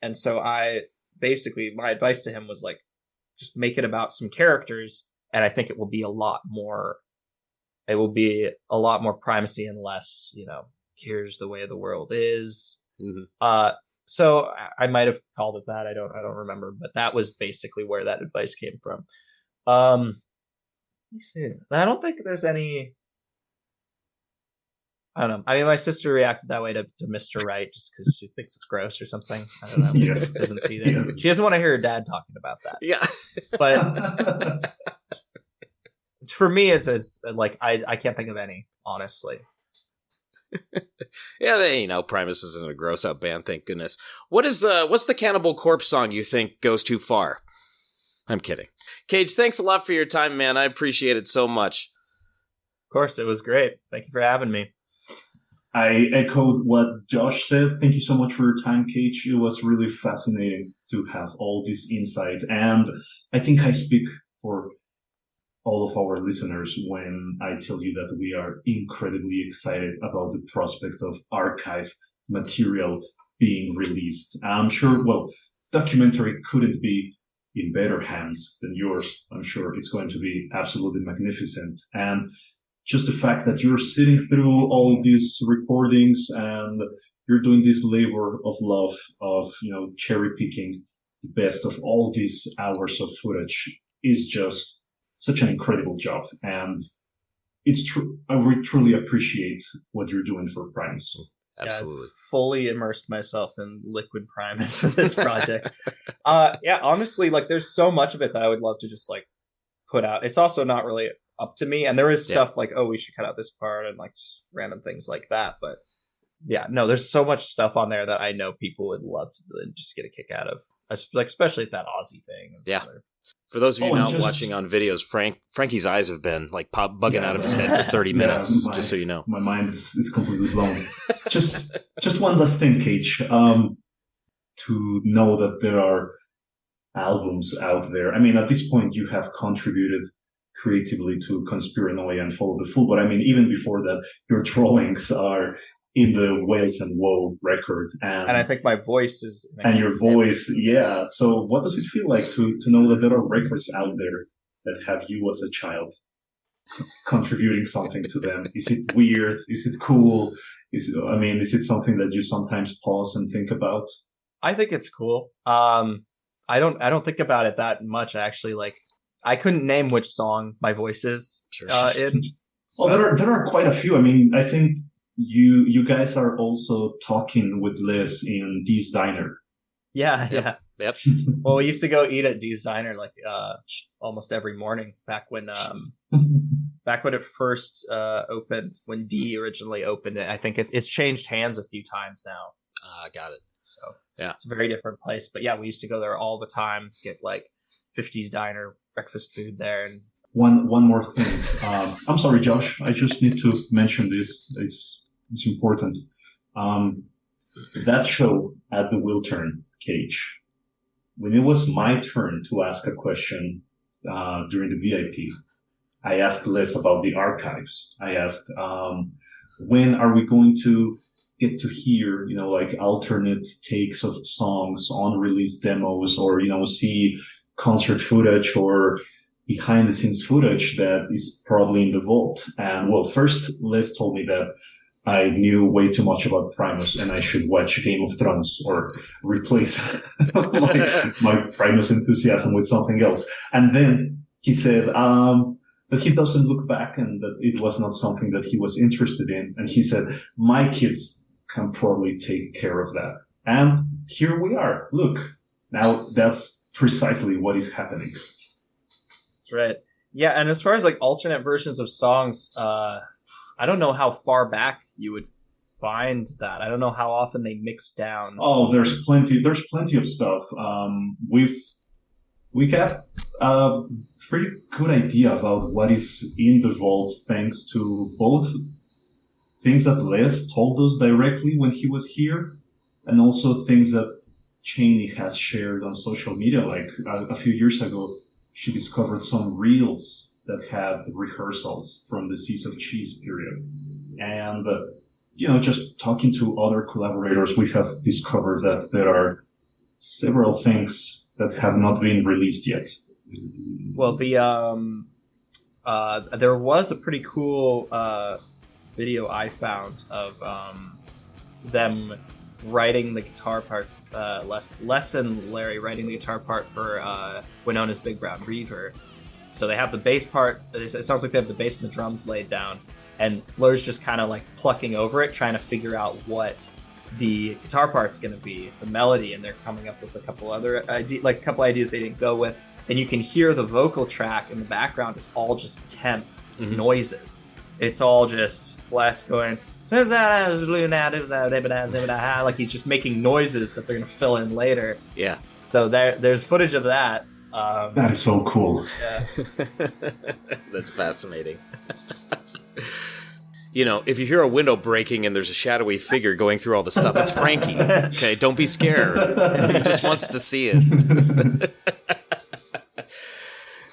And so my advice to him was like, just make it about some characters, and I think it will be a lot more primacy and less, here's the way the world is. So I might have called it that. I don't remember, but that was basically where that advice came from. Let me see. I don't think there's any. I don't know. I mean, my sister reacted that way to Mr. Right just because she thinks it's gross or something. I don't know. Yes. Doesn't see that. Yes. She doesn't want to hear her dad talking about that. Yeah. But for me, it's like I can't think of any, honestly. Yeah, Primus isn't a gross out band, thank goodness. What's the Cannibal Corpse song you think goes too far? I'm kidding. Cage, thanks a lot for your time, man. I appreciate it so much. Of course, it was great. Thank you for having me. I echoed what Josh said. Thank you so much for your time, Cage. It was really fascinating to have all this insight. And I think I speak for all of our listeners when I tell you that we are incredibly excited about the prospect of archive material being released. I'm sure, documentary couldn't be in better hands than yours. I'm sure it's going to be absolutely magnificent. And just the fact that you're sitting through all these recordings and you're doing this labor of love of, cherry picking the best of all these hours of footage is just such an incredible job. And it's true. I truly appreciate what you're doing for Primus. Absolutely. I've fully immersed myself in liquid Primus for this project. Honestly, like there's so much of it that I would love to just like put out. It's also not really up to me, and there is stuff like, oh, we should cut out this part and like just random things like that, but there's so much stuff on there that I know people would love to just get a kick out of, like especially that Aussie thing and for those of you not watching on videos, Frankie's eyes have been like bugging out of his head for 30 minutes, just so you know. My mind is completely blown. just one last thing, Cage, to know that there are albums out there. I mean, at this point you have contributed creatively to Conspiranoia and Follow the Fool. But I mean, even before that, your drawings are in the Wales and Woe record. And I think my voice is... And your voice, yeah. So what does it feel like to know that there are records out there that have you as a child contributing something to them? Is it weird? Is it cool? Is it something that you sometimes pause and think about? I think it's cool. I don't think about it that much, actually. Like, I couldn't name which song my voice is in. Well, there are quite a few. I mean, I think you guys are also talking with Liz in Dee's Diner. Yeah. Yep. Well, we used to go eat at Dee's Diner like almost every morning back when it first opened, when Dee originally opened it. I think it's changed hands a few times now. Got it. So it's a very different place. But we used to go there all the time, get like 50s Diner breakfast food there. And one more thing. I'm sorry, Josh. I just need to mention this. It's important. That show at the Wiltern, Cage, when it was my turn to ask a question during the VIP, I asked Les about the archives. I asked, when are we going to get to hear, like alternate takes of songs, unreleased demos, or, see concert footage or behind the scenes footage that is probably in the vault. And first Les told me that I knew way too much about Primus and I should watch Game of Thrones or replace my Primus enthusiasm with something else. And then he said that he doesn't look back and that it was not something that he was interested in. And he said, my kids can probably take care of that. And here we are. Look, now that's precisely what is happening. That's right. Yeah, and as far as like alternate versions of songs, I don't know how far back you would find that. I don't know how often they mix down. Oh, there's plenty of stuff. We got a pretty good idea about what is in the vault thanks to both things that Les told us directly when he was here and also things that Cheney has shared on social media. Like a few years ago, she discovered some reels that had rehearsals from the Seas of Cheese period. And, just talking to other collaborators, we have discovered that there are several things that have not been released yet. Well, there was a pretty cool video I found of them writing the guitar part Les and Larry writing the guitar part for Winona's Big Brown Beaver. So they have the bass part. It sounds like they have the bass and the drums laid down, and Lur's just kind of like plucking over it, trying to figure out what the guitar part's going to be, the melody, and they're coming up with a couple other ideas they didn't go with. And you can hear the vocal track in the background is all just temp noises. It's all just Les going, like he's just making noises that they're going to fill in later. Yeah. So there's footage of that. That is so cool. Yeah. That's fascinating. You know, if you hear a window breaking and there's a shadowy figure going through all the stuff, it's Frankie. Okay, don't be scared. He just wants to see it.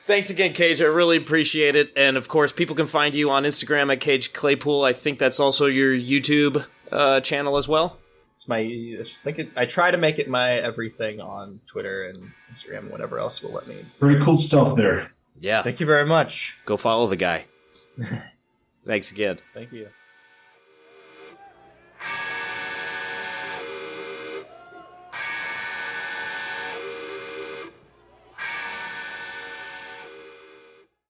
Thanks again, Cage. I really appreciate it. And of course, people can find you on Instagram at Cage Claypool. I think that's also your YouTube channel as well. I try to make it my everything on Twitter and Instagram and whatever else will let me. Very cool stuff there. Yeah. Thank you very much. Go follow the guy. Thanks again. Thank you.